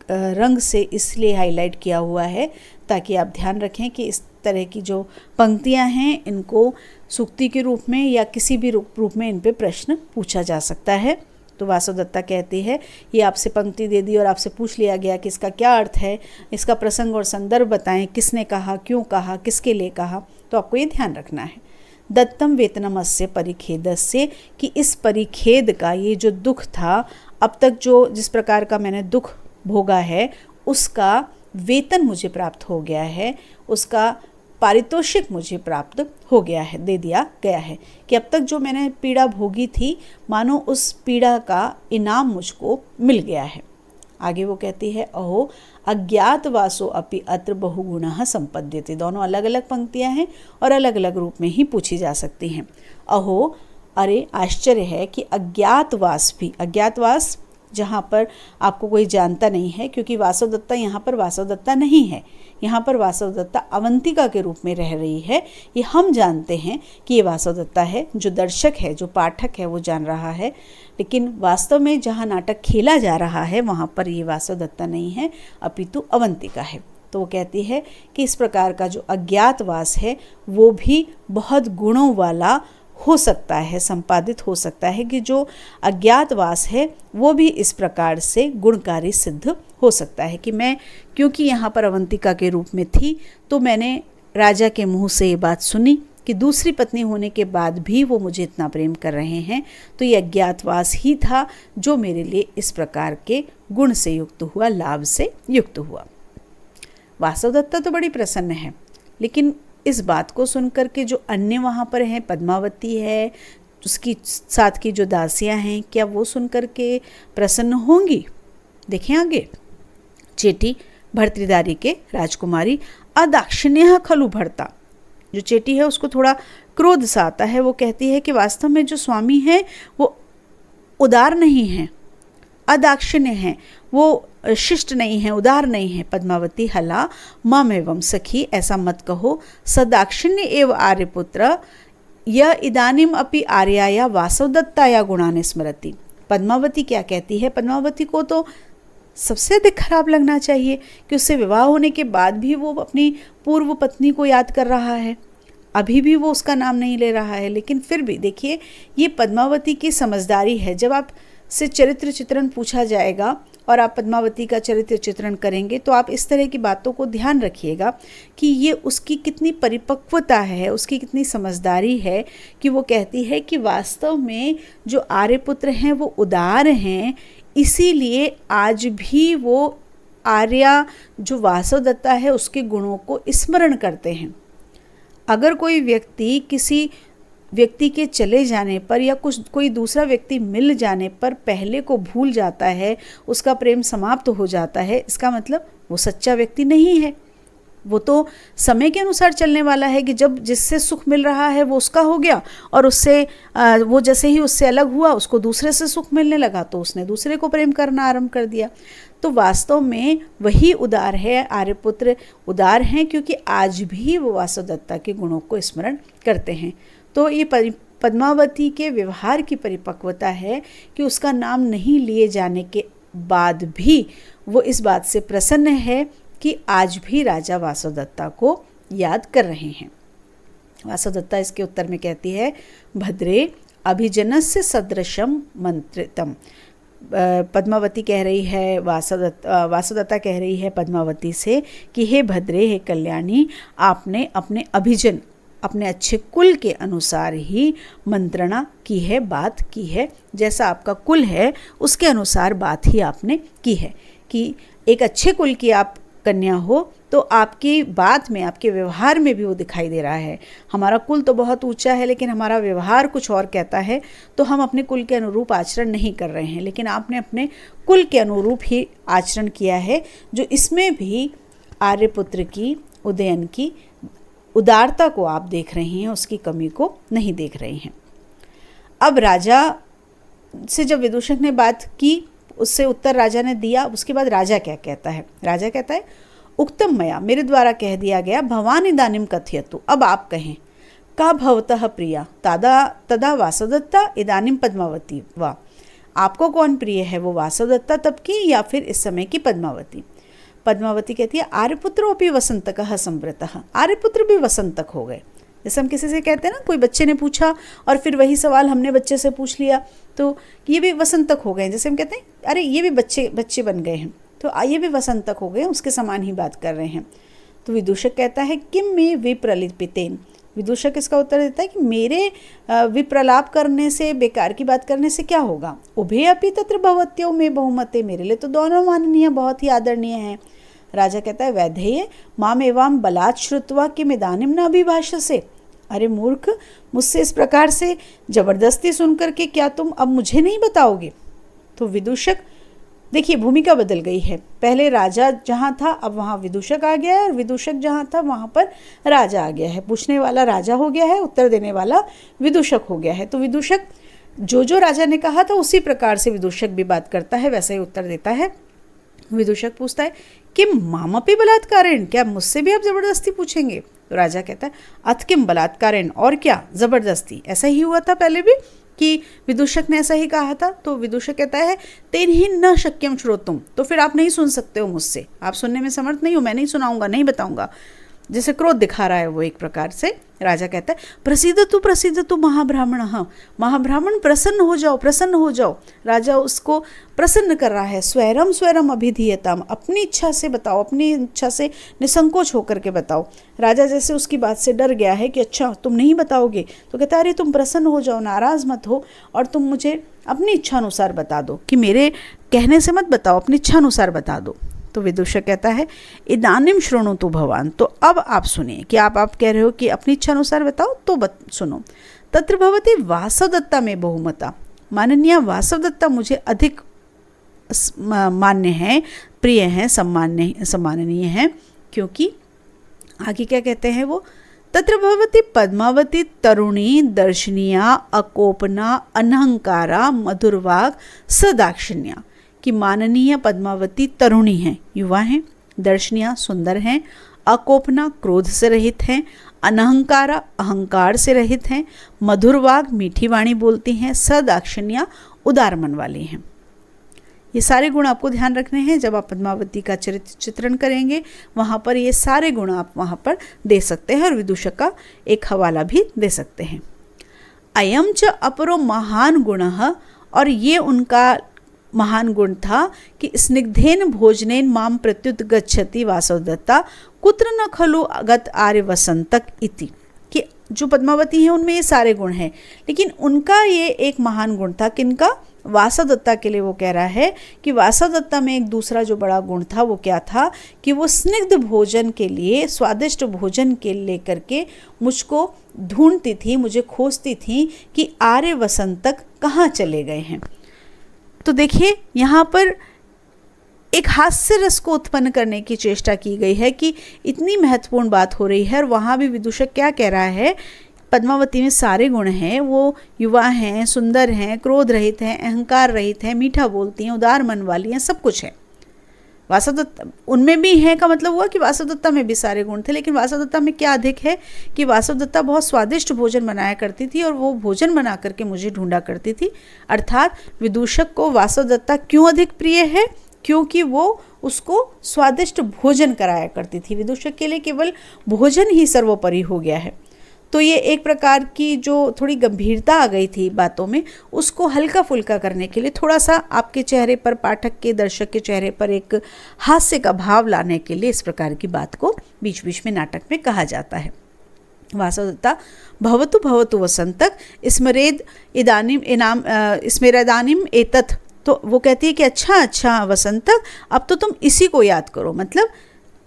रंग से इसलिए हाईलाइट किया हुआ है ताकि आप ध्यान रखें कि इस तरह की जो पंक्तियां हैं इनको सूक्ति के रूप में या किसी भी रूप में इन पे प्रश्न पूछा जा सकता है। तो वासवदत्ता कहती है, ये आपसे पंक्ति दे दी और आपसे पूछ लिया गया कि इसका क्या अर्थ है, इसका प्रसंग और संदर्भ बताएं, किसने कहा, क्यों कहा, किसके लिए कहा, तो आपको ये ध्यान रखना है। दत्तम वेतनमस्य परिखेदस्य, कि इस परिखेद का, ये जो दुख था, अब तक जो जिस प्रकार का मैंने दुख भोगा है उसका वेतन मुझे प्राप्त हो गया है, उसका पारितोषिक मुझे प्राप्त हो गया है, दे दिया गया है। कि अब तक जो मैंने पीड़ा भोगी थी, मानो उस पीड़ा का इनाम मुझको मिल गया है। आगे वो कहती है, अहो अज्ञातवासो अपि अत्र बहुगुणः संपद्यते। दोनों अलग अलग पंक्तियां हैं और अलग अलग रूप में ही पूछी जा सकती हैं। अहो, अरे आश्चर्य है कि अज्ञातवास भी, अज्ञातवास जहाँ पर आपको कोई जानता नहीं है, क्योंकि वासवदत्ता यहाँ पर वासवदत्ता नहीं है, यहाँ पर वासवदत्ता अवंतिका के रूप में रह रही है। ये हम जानते हैं कि ये वासवदत्ता है, जो दर्शक है, जो पाठक है वो जान रहा है, लेकिन वास्तव में जहाँ नाटक खेला जा रहा है वहाँ पर ये वासवदत्ता नहीं है, अपितु अवंतिका है। तो वो कहती है कि इस प्रकार का जो अज्ञातवास है वो भी बहुत गुणों वाला हो सकता है, संपादित हो सकता है, कि जो अज्ञातवास है वो भी इस प्रकार से गुणकारी सिद्ध हो सकता है। कि मैं, क्योंकि यहाँ पर अवंतिका के रूप में थी, तो मैंने राजा के मुंह से ये बात सुनी कि दूसरी पत्नी होने के बाद भी वो मुझे इतना प्रेम कर रहे हैं, तो ये अज्ञातवास ही था जो मेरे लिए इस प्रकार के गुण से युक्त हुआ, लाभ से युक्त हुआ। वासवदत्ता तो बड़ी प्रसन्न है, लेकिन इस बात को सुनकर के जो अन्य वहाँ पर हैं, पद्मावती है, उसकी साथ की जो दासियाँ हैं, क्या वो सुनकर के प्रसन्न होंगी? देखें आगे। चेटी भर्तृदारी के राजकुमारी अदाक्षिण्य खलु भर्ता। जो चेटी है उसको थोड़ा क्रोध सा आता है। वो कहती है कि वास्तव में जो स्वामी है वो उदार नहीं है, अदाक्षिण्य हैं, वो शिष्ट नहीं है, उदार नहीं है। पद्मावती हला मम एवं सखी, ऐसा मत कहो। सदाक्षिण्य एव आर्यपुत्र यह इदानीम अपि आर्याया वासवदत्ताया गुणान स्मरति। पद्मावती क्या कहती है? पद्मावती को तो सबसे अधिक खराब लगना चाहिए कि उससे विवाह होने के बाद भी वो अपनी पूर्व पत्नी को याद कर रहा है, अभी भी वो उसका नाम नहीं ले रहा है। लेकिन फिर भी देखिए, ये पद्मावती की समझदारी है। जब आप से चरित्र चित्रण पूछा जाएगा और आप पद्मावती का चरित्र चित्रण करेंगे तो आप इस तरह की बातों को ध्यान रखिएगा कि ये उसकी कितनी परिपक्वता है, उसकी कितनी समझदारी है कि वो कहती है कि वास्तव में जो आर्यपुत्र हैं वो उदार हैं, इसीलिए आज भी वो आर्या जो वासवदत्ता है उसके गुणों को स्मरण करते हैं। अगर कोई व्यक्ति किसी व्यक्ति के चले जाने पर या कोई दूसरा व्यक्ति मिल जाने पर पहले को भूल जाता है, उसका प्रेम समाप्त हो जाता है, इसका मतलब वो सच्चा व्यक्ति नहीं है। वो तो समय के अनुसार चलने वाला है कि जब जिससे सुख मिल रहा है वो उसका हो गया और उससे वो जैसे ही उससे अलग हुआ उसको दूसरे से सुख मिलने लगा तो उसने दूसरे को प्रेम करना आरंभ कर दिया। तो वास्तव में वही उदार है, आर्यपुत्र उदार हैं क्योंकि आज भी वो वासवदत्ता के गुणों को स्मरण करते हैं। तो ये पद्मावती के व्यवहार की परिपक्वता है कि उसका नाम नहीं लिए जाने के बाद भी वो इस बात से प्रसन्न है कि आज भी राजा वासवदत्ता को याद कर रहे हैं। वासवदत्ता इसके उत्तर में कहती है, भद्रे अभिजनस्य सदृशम मंत्रितम। पद्मावती कह रही है, वासवदत्ता कह रही है पद्मावती से कि हे भद्रे, हे कल्याणी, आपने अपने अभिजन, अपने अच्छे कुल के अनुसार ही मंत्रणा की है, बात की है। जैसा आपका कुल है उसके अनुसार बात ही आपने की है कि एक अच्छे कुल की आप कन्या हो तो आपकी बात में, आपके व्यवहार में भी वो दिखाई दे रहा है। हमारा कुल तो बहुत ऊंचा है लेकिन हमारा व्यवहार कुछ और कहता है, तो हम अपने कुल के अनुरूप आचरण नहीं कर रहे हैं, लेकिन आपने अपने कुल के अनुरूप ही आचरण किया है, जो इसमें भी आर्यपुत्र की, उदयन की उदारता को आप देख रहे हैं, उसकी कमी को नहीं देख रहे हैं। अब राजा से जब विदूषक ने बात की, उससे उत्तर राजा ने दिया, उसके बाद राजा क्या कहता है? राजा कहता है, उक्तम मया, मेरे द्वारा कह दिया गया, भवान इदानीम कथयतु, अब आप कहें, का भवतः प्रिया तदा वासवदत्ता इदानीम पद्मावती वा, आपको कौन प्रिय है, वो वासवदत्ता तब की या फिर इस समय की पद्मावती? पद्मावती कहती है, आर्यपुत्रो अपि वसंतकः संवृतः, आर्यपुत्र भी वसंतक हो गए। जैसे हम किसी से कहते हैं ना, कोई बच्चे ने पूछा और फिर वही सवाल हमने बच्चे से पूछ लिया, तो ये भी वसंतक हो गए। जैसे हम कहते हैं, अरे ये भी बच्चे बन गए हैं, तो ये भी वसंतक हो गए, उसके समान ही बात कर रहे हैं। तो विदूषक कहता है, किम में विप्रलिपितेन, विदूषक इसका उत्तर देता है कि मेरे विप्रलाप करने से, बेकार की बात करने से क्या होगा? उभे अपि तत्र भवत्यो में बहुमते, मेरे लिए तो दोनों माननीय, बहुत ही आदरणीय हैं। राजा कहता है, वैधेय माम एवं बलात् श्रुत्वा किम इदानीं न अभिभाषसे, अरे मूर्ख, मुझसे इस प्रकार से जबरदस्ती सुन करके क्या तुम अब मुझे नहीं बताओगे? तो विदूषक, देखिए भूमिका बदल गई है, पहले राजा जहाँ था अब वहाँ विदूषक आ गया है, और विदूषक जहाँ था वहाँ पर राजा आ गया है। पूछने वाला राजा हो गया है, उत्तर देने वाला विदूषक हो गया है। तो विदूषक जो राजा ने कहा था उसी प्रकार से विदूषक भी बात करता है, वैसा ही उत्तर देता है। विदूषक पूछता है, किम मामपि बलात्कारेण, क्या मुझसे भी आप जबरदस्ती पूछेंगे? तो राजा कहता है, अथ किम बलात्कारेण, और क्या जबरदस्ती? ऐसा ही हुआ था पहले भी कि विदूषक ने ऐसा ही कहा था। तो विदूषक कहता है, तेन ही न शक्यम श्रोतुम, तो फिर आप नहीं सुन सकते हो मुझसे, आप सुनने में समर्थ नहीं हो, मैं नहीं सुनाऊंगा, नहीं बताऊंगा। जैसे क्रोध दिखा रहा है वो एक प्रकार से। राजा कहता है, प्रसिद्ध तु महाब्राह्मण, महाब्राह्मण प्रसन्न हो जाओ, प्रसन्न हो जाओ। राजा उसको प्रसन्न कर रहा है। स्वैरम अभिधीयताम, अपनी इच्छा से बताओ, अपनी इच्छा से निसंकोच होकर के बताओ। राजा जैसे उसकी बात से डर गया है कि अच्छा तुम नहीं बताओगे, तो कहता है, अरे तुम प्रसन्न हो जाओ, नाराज़ मत हो, और तुम मुझे अपनी इच्छानुसार बता दो, कि मेरे कहने से मत बताओ, अपनी इच्छानुसार बता दो। तो विदूषक कहता है, इदानीम शृणोतु भवान, तो अब आप सुनिए कि आप कह रहे हो कि अपनी इच्छा अनुसार बताओ, तो सुनो। तत्र भवति वासवदत्ता में बहुमता, माननीय वासवदत्ता मुझे अधिक मान्य है, प्रिय हैं, सम्माननीय हैं, क्योंकि आगे क्या कहते हैं वो, तत्र भवति पद्मावती तरुणी दर्शनीया अकोपना अनहंकारा मधुरवाग सदाक्षिण्या, कि माननीय पद्मावती तरुणी हैं, युवा हैं, दर्शनीय सुंदर हैं, अकोपना क्रोध से रहित हैं, अनहंकारा अहंकार से रहित हैं, मधुरवाग मीठी वाणी बोलती हैं, सदाक्षिण्या उदार मन वाली हैं। ये सारे गुण आपको ध्यान रखने हैं। जब आप पद्मावती का चरित्र चित्रण करेंगे वहाँ पर ये सारे गुण आप वहाँ पर दे सकते हैं और विदूषक का एक हवाला भी दे सकते हैं। अयम च अपरो महान गुणः, और ये उनका महान गुण था कि स्निग्धेन भोजनेन माम प्रत्युत गच्छति वासवदत्ता कुत्र न खलु अगत आर्य वसंतक इति, कि जो पद्मावती हैं उनमें ये सारे गुण हैं, लेकिन उनका ये एक महान गुण था। किनका? वासवदत्ता के लिए वो कह रहा है कि वासवदत्ता में एक दूसरा जो बड़ा गुण था वो क्या था कि वो स्निग्ध भोजन के लिए, स्वादिष्ट भोजन के लेकर के मुझको ढूंढती थी, मुझे खोजती थी कि आर्य वसंतक कहाँ चले गए हैं। तो देखिए यहाँ पर एक हास्य रस को उत्पन्न करने की चेष्टा की गई है कि इतनी महत्वपूर्ण बात हो रही है और वहाँ भी विदूषक क्या कह रहा है, पद्मावती में सारे गुण हैं, वो युवा हैं, सुंदर हैं, क्रोध रहित हैं, अहंकार रहित हैं, मीठा बोलती हैं, उदार मन वाली हैं, सब कुछ है। वासवदत्ता उनमें भी है का मतलब हुआ कि वासवदत्ता में भी सारे गुण थे, लेकिन वासवदत्ता में क्या अधिक है कि वासवदत्ता बहुत स्वादिष्ट भोजन बनाया करती थी और वो भोजन बना करके मुझे ढूंढा करती थी। अर्थात विदूषक को वासवदत्ता क्यों अधिक प्रिय है? क्योंकि वो उसको स्वादिष्ट भोजन कराया करती थी। विदूषक के लिए केवल भोजन ही सर्वोपरि हो गया है। तो ये एक प्रकार की जो थोड़ी गंभीरता आ गई थी बातों में, उसको हल्का फुल्का करने के लिए, थोड़ा सा आपके चेहरे पर, पाठक के, दर्शक के चेहरे पर एक हास्य का भाव लाने के लिए इस प्रकार की बात को बीच बीच में नाटक में कहा जाता है। वासवदत्ता भवतु भवतु वसंतक स्मरेद इदानीम इनाम स्मरेदानीम एतत्, तो वो कहती है कि अच्छा वसंतक, अब तो तुम इसी को याद करो। मतलब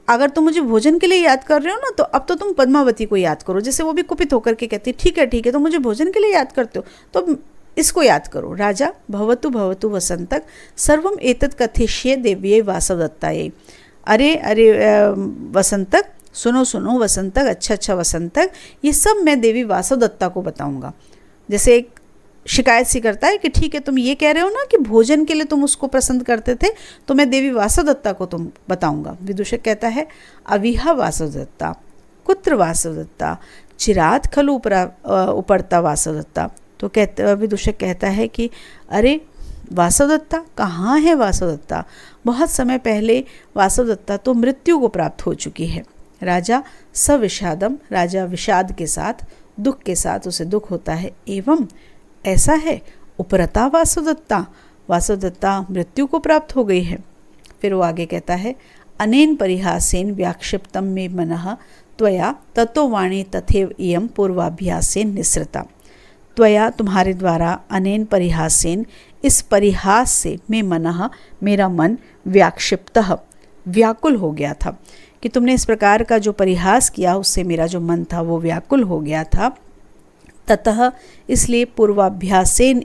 अगर तुम मुझे भोजन के लिए याद कर रहे हो ना, तो अब तो तुम पद्मावती को याद करो। जैसे वो भी कुपित होकर के कहती है ठीक है, तो मुझे भोजन के लिए याद करते हो तो इसको याद करो। राजा भवतु भवतु वसंतक सर्वम एतत् कथिष्ये देव्यै वासवदत्तायै। अरे वसंतक, सुनो वसंतक, अच्छा वसंतक, ये सब मैं देवी वासवदत्ता को बताऊंगा। जैसे एक शिकायत सी करता है कि ठीक है, तुम ये कह रहे हो ना कि भोजन के लिए तुम उसको पसंद करते थे, तो मैं देवी वासवदत्ता को तुम बताऊंगा। विदूषक कहता है अविहा वासवदत्ता कुत्र वासवदत्ता चिरात खलु उपरता वासवदत्ता। तो विदूषक कहता है कि अरे वासवदत्ता कहाँ है? वासवदत्ता बहुत समय पहले वासवदत्ता तो मृत्यु को प्राप्त हो चुकी है। राजा सविषादम, राजा विषाद के साथ, दुख के साथ उसे दुख होता है। एवं ऐसा है, उपरता वासवदत्ता, वासवदत्ता मृत्यु को प्राप्त हो गई है। फिर वो आगे कहता है अनेन परिहासेन व्याक्षिप्तम मे मनः त्वया ततो वाणी तथैव इयं पूर्वाभ्यासेन निसृता। त्वया तुम्हारे द्वारा, अनेन परिहासेन इस परिहास से, मे मनः मेरा मन, व्याक्षिप्तः व्याकुल हो गया था, कि तुमने इस प्रकार का जो परिहास किया उससे मेरा जो मन था वो व्याकुल हो गया था। ततः इसलिए पूर्वाभ्यासेन,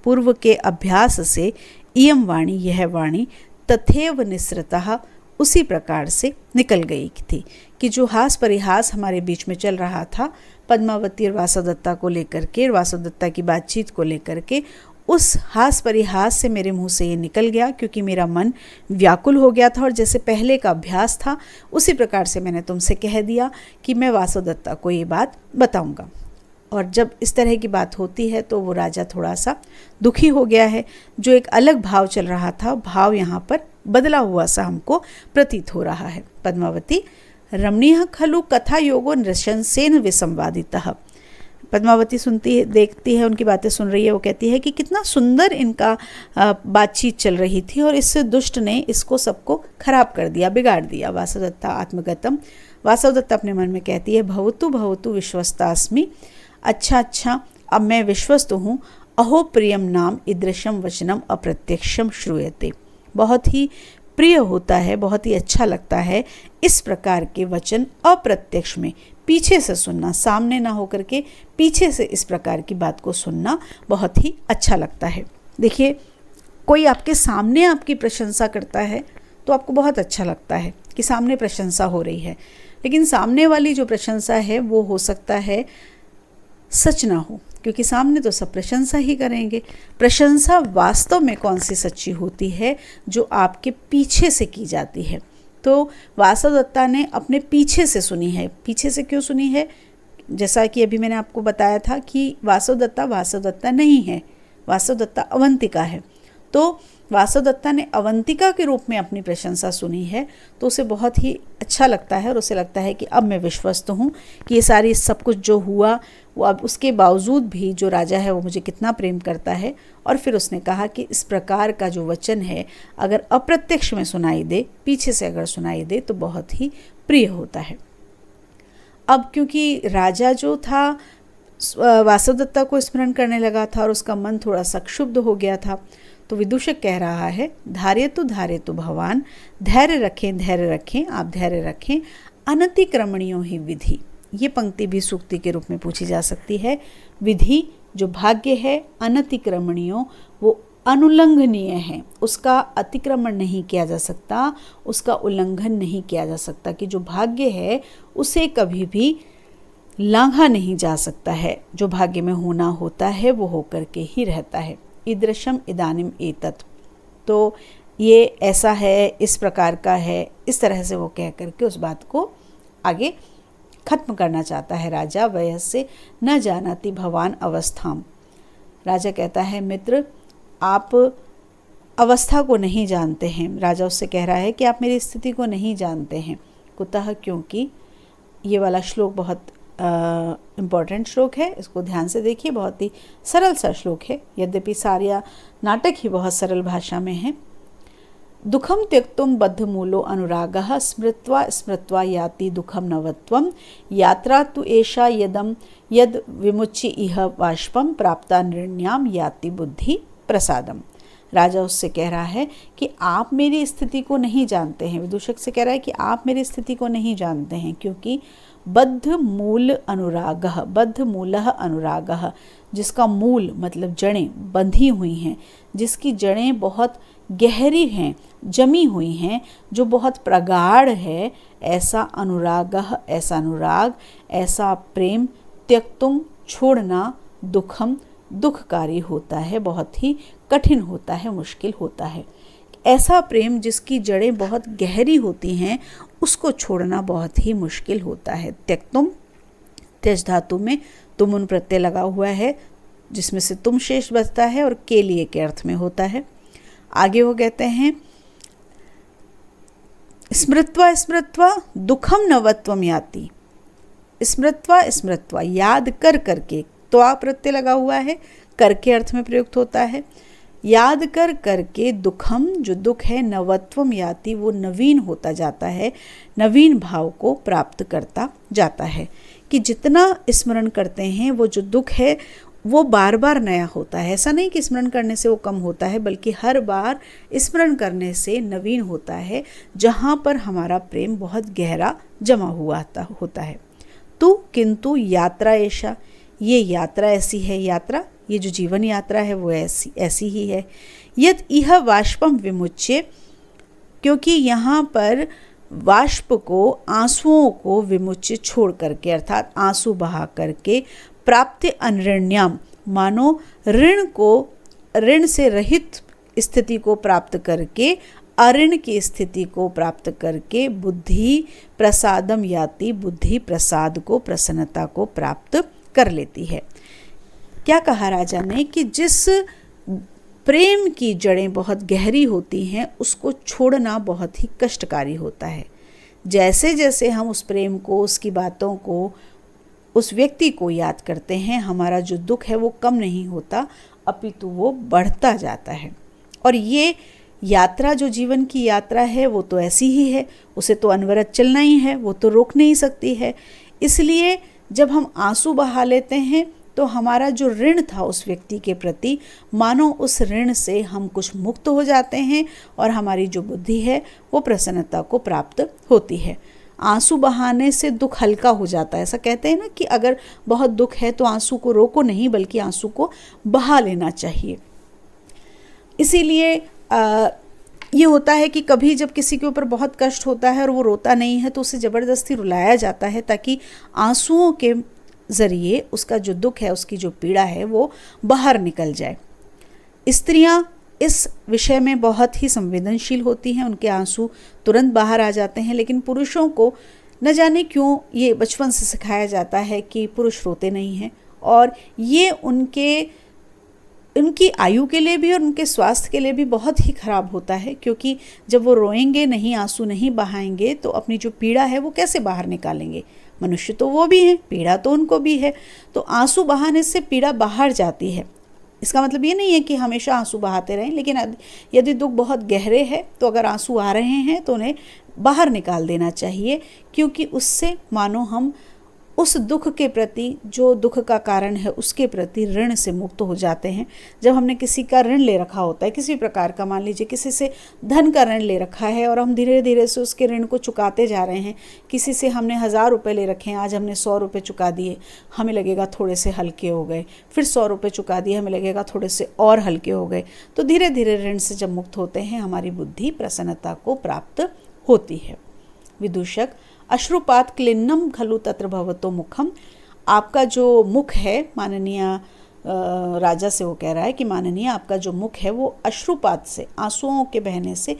पूर्व के अभ्यास से, इयम वाणी यह वाणी, तथैव निसृतः उसी प्रकार से निकल गई थी। कि जो हास परिहास हमारे बीच में चल रहा था पद्मावती और वासवदत्ता को लेकर के, वासवदत्ता की बातचीत को लेकर के, उस हास परिहास से मेरे मुंह से ये निकल गया क्योंकि मेरा मन व्याकुल हो गया था और जैसे पहले का अभ्यास था उसी प्रकार से मैंने तुमसे कह दिया कि मैं वासवदत्ता को ये बात बताऊंगा। और जब इस तरह की बात होती है तो वो राजा थोड़ा सा दुखी हो गया है। जो एक अलग भाव चल रहा था, भाव यहाँ पर बदला हुआ सा हमको प्रतीत हो रहा है। पद्मावती रमणीय खलु कथा योगो नृशंसेन विसंवादितः। पद्मावती सुनती है, देखती है, उनकी बातें सुन रही है। वो कहती है कि कितना सुंदर इनका बातचीत चल रही थी और इस दुष्ट ने इसको सबको खराब कर दिया, बिगाड़ दिया। वासवदत्ता आत्मगतम, वासवदत्ता अपने मन में कहती है भवतु भवतु विश्वस्तास्मि, अच्छा अब मैं विश्वस्त हूँ। अहो प्रियम नाम ईदृशम वचनम अप्रत्यक्षम श्रूयते। बहुत ही प्रिय होता है, बहुत ही अच्छा लगता है इस प्रकार के वचन अप्रत्यक्ष में, पीछे से सुनना, सामने ना होकर के पीछे से इस प्रकार की बात को सुनना बहुत ही अच्छा लगता है। देखिए, कोई आपके सामने आपकी प्रशंसा करता है तो आपको बहुत अच्छा लगता है कि सामने प्रशंसा हो रही है, लेकिन सामने वाली जो प्रशंसा है वो हो सकता है सच ना हो, क्योंकि सामने तो सब प्रशंसा ही करेंगे। प्रशंसा वास्तव में कौन सी सच्ची होती है? जो आपके पीछे से की जाती है। तो वासवदत्ता ने अपने पीछे से सुनी है। पीछे से क्यों सुनी है? जैसा कि अभी मैंने आपको बताया था कि वासवदत्ता नहीं है, वासवदत्ता अवंतिका है। तो वासवदत्ता ने अवंतिका के रूप में अपनी प्रशंसा सुनी है तो उसे बहुत ही अच्छा लगता है और उसे लगता है कि अब मैं विश्वस्त हूँ कि ये सारी सब कुछ जो हुआ वो अब उसके बावजूद भी जो राजा है वो मुझे कितना प्रेम करता है। और फिर उसने कहा कि इस प्रकार का जो वचन है अगर अप्रत्यक्ष में सुनाई दे, पीछे से अगर सुनाई दे तो बहुत ही प्रिय होता है। अब क्योंकि राजा जो था वासवदत्ता को स्मरण करने लगा था और उसका मन थोड़ा सा क्षुब्ध हो गया था, तो विदूषक कह रहा है धार्य तो भगवान, धैर्य रखें आप धैर्य रखें, अनतिक्रमणियों ही विधि। ये पंक्ति भी सूक्ति के रूप में पूछी जा सकती है। विधि जो भाग्य है, अनतिक्रमणियों वो अनुल्लंघनीय है, उसका अतिक्रमण नहीं किया जा सकता, उसका उल्लंघन नहीं किया जा सकता, कि जो भाग्य है उसे कभी भी लांघा नहीं जा सकता है। जो भाग्य में होना होता है वो होकर के ही रहता है। ईदृशम इदानिम एतत्, तो ये ऐसा है, इस प्रकार का है, इस तरह से वो कह करके उस बात को आगे खत्म करना चाहता है राजा। वयस्य न जानाति भवान अवस्थाम, राजा कहता है मित्र आप अवस्था को नहीं जानते हैं। राजा उससे कह रहा है कि आप मेरी स्थिति को नहीं जानते हैं। कुतः, क्योंकि ये वाला श्लोक बहुत इम्पॉर्टेंट श्लोक है, इसको ध्यान से देखिए, बहुत ही सरल सा श्लोक है, यद्यपि सारा नाटक ही बहुत सरल भाषा में है। दुखम त्यक्तुम बद्धमूलो अनुरागः स्मृत्वा स्मृत्वा याति दुखम नवत्वम, यात्रा तु एषा यदम यद विमुच्य इह बाष्पम प्राप्ता नृण्याम याति बुद्धि प्रसादम। राजा उससे कह रहा है कि आप मेरी स्थिति को नहीं जानते हैं। विदूषक से कह रहा है कि आप मेरी स्थिति को नहीं जानते हैं, क्योंकि बद्ध मूल अनुरागः, बद्ध मूलः अनुरागः, जिसका मूल मतलब जड़ें बंधी हुई हैं, जिसकी जड़ें बहुत गहरी हैं, जमी हुई हैं, जो बहुत प्रगाढ़ है, ऐसा अनुरागः, ऐसा अनुराग, ऐसा प्रेम त्यक्तुम छोड़ना दुखम दुखकारी होता है, बहुत ही कठिन होता है, मुश्किल होता है। ऐसा प्रेम जिसकी जड़ें बहुत गहरी होती हैं उसको छोड़ना बहुत ही मुश्किल होता है। त्यक्तुम, त्यज धातु में तुम उन प्रत्यय लगा हुआ है जिसमें से तुम शेष बचता है और के लिए के अर्थ में होता है। आगे वो कहते हैं स्मृत्वा स्मृत्वा दुखम नवत्वम याति, स्मृत्वा स्मृत्वा याद कर करके, तो आ प्रत्यय लगा हुआ है, कर के अर्थ में प्रयुक्त होता है। याद कर करके दुखम जो दुख है, नवत्वम याति वो नवीन होता जाता है, नवीन भाव को प्राप्त करता जाता है, कि जितना स्मरण करते हैं वो जो दुख है वो बार बार नया होता है। ऐसा नहीं कि स्मरण करने से वो कम होता है, बल्कि हर बार स्मरण करने से नवीन होता है, जहाँ पर हमारा प्रेम बहुत गहरा जमा हुआ होता है। तो किंतु यात्रा ऐसा, ये यात्रा ऐसी है, यात्रा ये जो जीवन यात्रा है वो ऐसी ही है। यद इह वाष्पम विमुच्य, क्योंकि यहाँ पर वाष्प को, आंसुओं को विमुच्य छोड़ करके, अर्थात आंसू बहा करके, प्राप्ति अनृण्याम, मानो ऋण को, ऋण से रहित स्थिति को प्राप्त करके, अऋण की स्थिति को प्राप्त करके बुद्धि प्रसादम याति, बुद्धि प्रसाद को, प्रसन्नता को प्राप्त कर लेती है। क्या कहा राजा ने कि जिस प्रेम की जड़ें बहुत गहरी होती हैं उसको छोड़ना बहुत ही कष्टकारी होता है। जैसे जैसे हम उस प्रेम को, उसकी बातों को, उस व्यक्ति को याद करते हैं, हमारा जो दुख है वो कम नहीं होता, अपितु वो बढ़ता जाता है। और ये यात्रा जो जीवन की यात्रा है वो तो ऐसी ही है, उसे तो अनवरत चलना ही है, वो तो रोक नहीं सकती है। इसलिए जब हम आंसू बहा लेते हैं तो हमारा जो ऋण था उस व्यक्ति के प्रति, मानो उस ऋण से हम कुछ मुक्त हो जाते हैं और हमारी जो बुद्धि है वो प्रसन्नता को प्राप्त होती है। आंसू बहाने से दुख हल्का हो जाता है। ऐसा कहते हैं ना कि अगर बहुत दुख है तो आंसू को रोको नहीं, बल्कि आंसू को बहा लेना चाहिए। इसीलिए ये होता है कि कभी जब किसी के ऊपर बहुत कष्ट होता है और वो रोता नहीं है तो उसे ज़बरदस्ती रुलाया जाता है, ताकि आंसुओं के ज़रिए उसका जो दुख है, उसकी जो पीड़ा है वो बाहर निकल जाए। स्त्रियां इस विषय में बहुत ही संवेदनशील होती हैं, उनके आंसू तुरंत बाहर आ जाते हैं। लेकिन पुरुषों को न जाने क्यों ये बचपन से सिखाया जाता है कि पुरुष रोते नहीं हैं, और ये उनके उनकी आयु के लिए भी और उनके स्वास्थ्य के लिए भी बहुत ही खराब होता है, क्योंकि जब वो रोएंगे नहीं, आंसू नहीं बहाएंगे, तो अपनी जो पीड़ा है वो कैसे बाहर निकालेंगे। मनुष्य तो वो भी हैं, पीड़ा तो उनको भी है, तो आंसू बहाने से पीड़ा बाहर जाती है। इसका मतलब ये नहीं है कि हमेशा आंसू बहाते रहें, लेकिन यदि दुख बहुत गहरे है तो अगर आंसू आ रहे हैं तो उन्हें बाहर निकाल देना चाहिए, क्योंकि उससे मानो हम उस दुख के प्रति, जो दुख का कारण है उसके प्रति ऋण से मुक्त हो जाते हैं। जब हमने किसी का ऋण ले रखा होता है, किसी प्रकार का, मान लीजिए किसी से धन का ऋण ले रखा है और हम धीरे धीरे से उसके ऋण को चुकाते जा रहे हैं। किसी से हमने 1000 रुपये ले रखे हैं, आज हमने 100 रुपये चुका दिए, हमें लगेगा थोड़े से हल्के हो गए। फिर 100 रुपये चुका दिए, हमें लगेगा थोड़े से और हल्के हो गए। तो धीरे धीरे ऋण से जब मुक्त होते हैं, हमारी बुद्धि प्रसन्नता को प्राप्त होती है। विदूषक, अश्रुपात क्लिन्नम खलु तत्र भवतो मुखम। आपका जो मुख है, माननीय राजा से वो कह रहा है कि माननीय आपका जो मुख है वो अश्रुपात से, आंसुओं के बहने से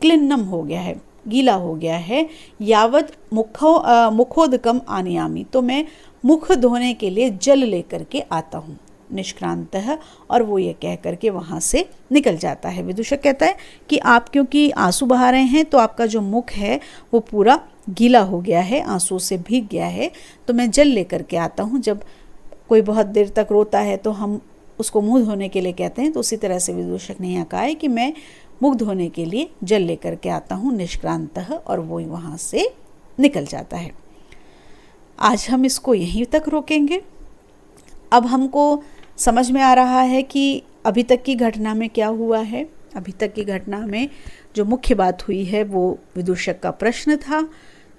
क्लिन्नम हो गया है, गीला हो गया है। यावत मुखोदकम आनयामी, तो मैं मुख धोने के लिए जल लेकर के आता हूँ। निष्क्रांत है, और वो ये कह करके वहाँ से निकल जाता है। विदूषक कहता है कि आप क्योंकि आंसू बहा रहे हैं तो आपका जो मुख है वो पूरा गीला हो गया है, आंसू से भीग गया है, तो मैं जल लेकर के आता हूँ। जब कोई बहुत देर तक रोता है तो हम उसको मुँह धोने के लिए कहते हैं, तो उसी तरह से विदूषक ने यहाँ कहा है कि मैं मुख धोने के लिए जल लेकर के आता हूँ, निष्क्रांत, और वो वहाँ से निकल जाता है। आज हम इसको यहीं तक रोकेंगे। अब हमको समझ में आ रहा है कि अभी तक की घटना में क्या हुआ है। अभी तक की घटना में जो मुख्य बात हुई है वो विदूषक का प्रश्न था,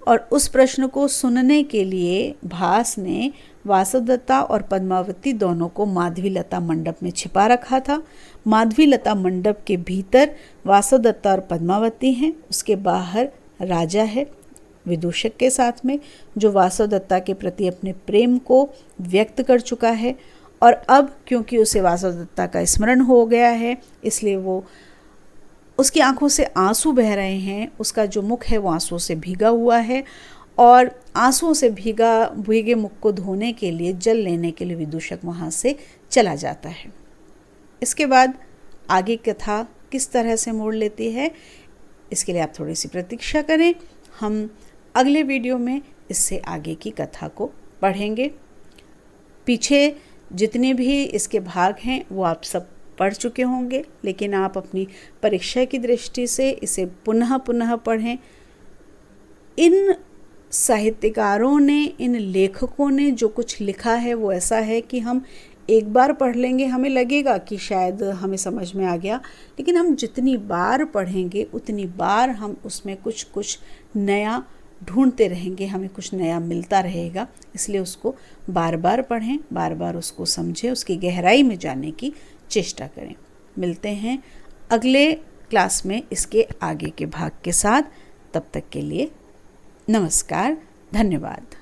और उस प्रश्न को सुनने के लिए भास ने वासवदत्ता और पद्मावती दोनों को माधवीलता मंडप में छिपा रखा था। माधवीलता मंडप के भीतर वासवदत्ता और पद्मावती हैं, उसके बाहर राजा है विदूषक के साथ में, जो वासवदत्ता के प्रति अपने प्रेम को व्यक्त कर चुका है। और अब क्योंकि उसे वासवदत्ता का स्मरण हो गया है, इसलिए वो, उसकी आंखों से आंसू बह रहे हैं, उसका जो मुख है वो आंसुओं से भीगा हुआ है, और आंसुओं से भीगे मुख को धोने के लिए, जल लेने के लिए विदूषक वहाँ से चला जाता है। इसके बाद आगे कथा किस तरह से मोड़ लेती है, इसके लिए आप थोड़ी सी प्रतीक्षा करें। हम अगले वीडियो में इससे आगे की कथा को पढ़ेंगे। पीछे जितने भी इसके भाग हैं वो आप सब पढ़ चुके होंगे, लेकिन आप अपनी परीक्षा की दृष्टि से इसे पुनः पुनः पढ़ें। इन साहित्यकारों ने, इन लेखकों ने जो कुछ लिखा है वो ऐसा है कि हम एक बार पढ़ लेंगे, हमें लगेगा कि शायद हमें समझ में आ गया, लेकिन हम जितनी बार पढ़ेंगे उतनी बार हम उसमें कुछ कुछ नया ढूंढते रहेंगे, हमें कुछ नया मिलता रहेगा। इसलिए उसको बार बार पढ़ें, बार बार उसको समझें, उसकी गहराई में जाने की चेष्टा करें। मिलते हैं अगले क्लास में इसके आगे के भाग के साथ। तब तक के लिए नमस्कार, धन्यवाद।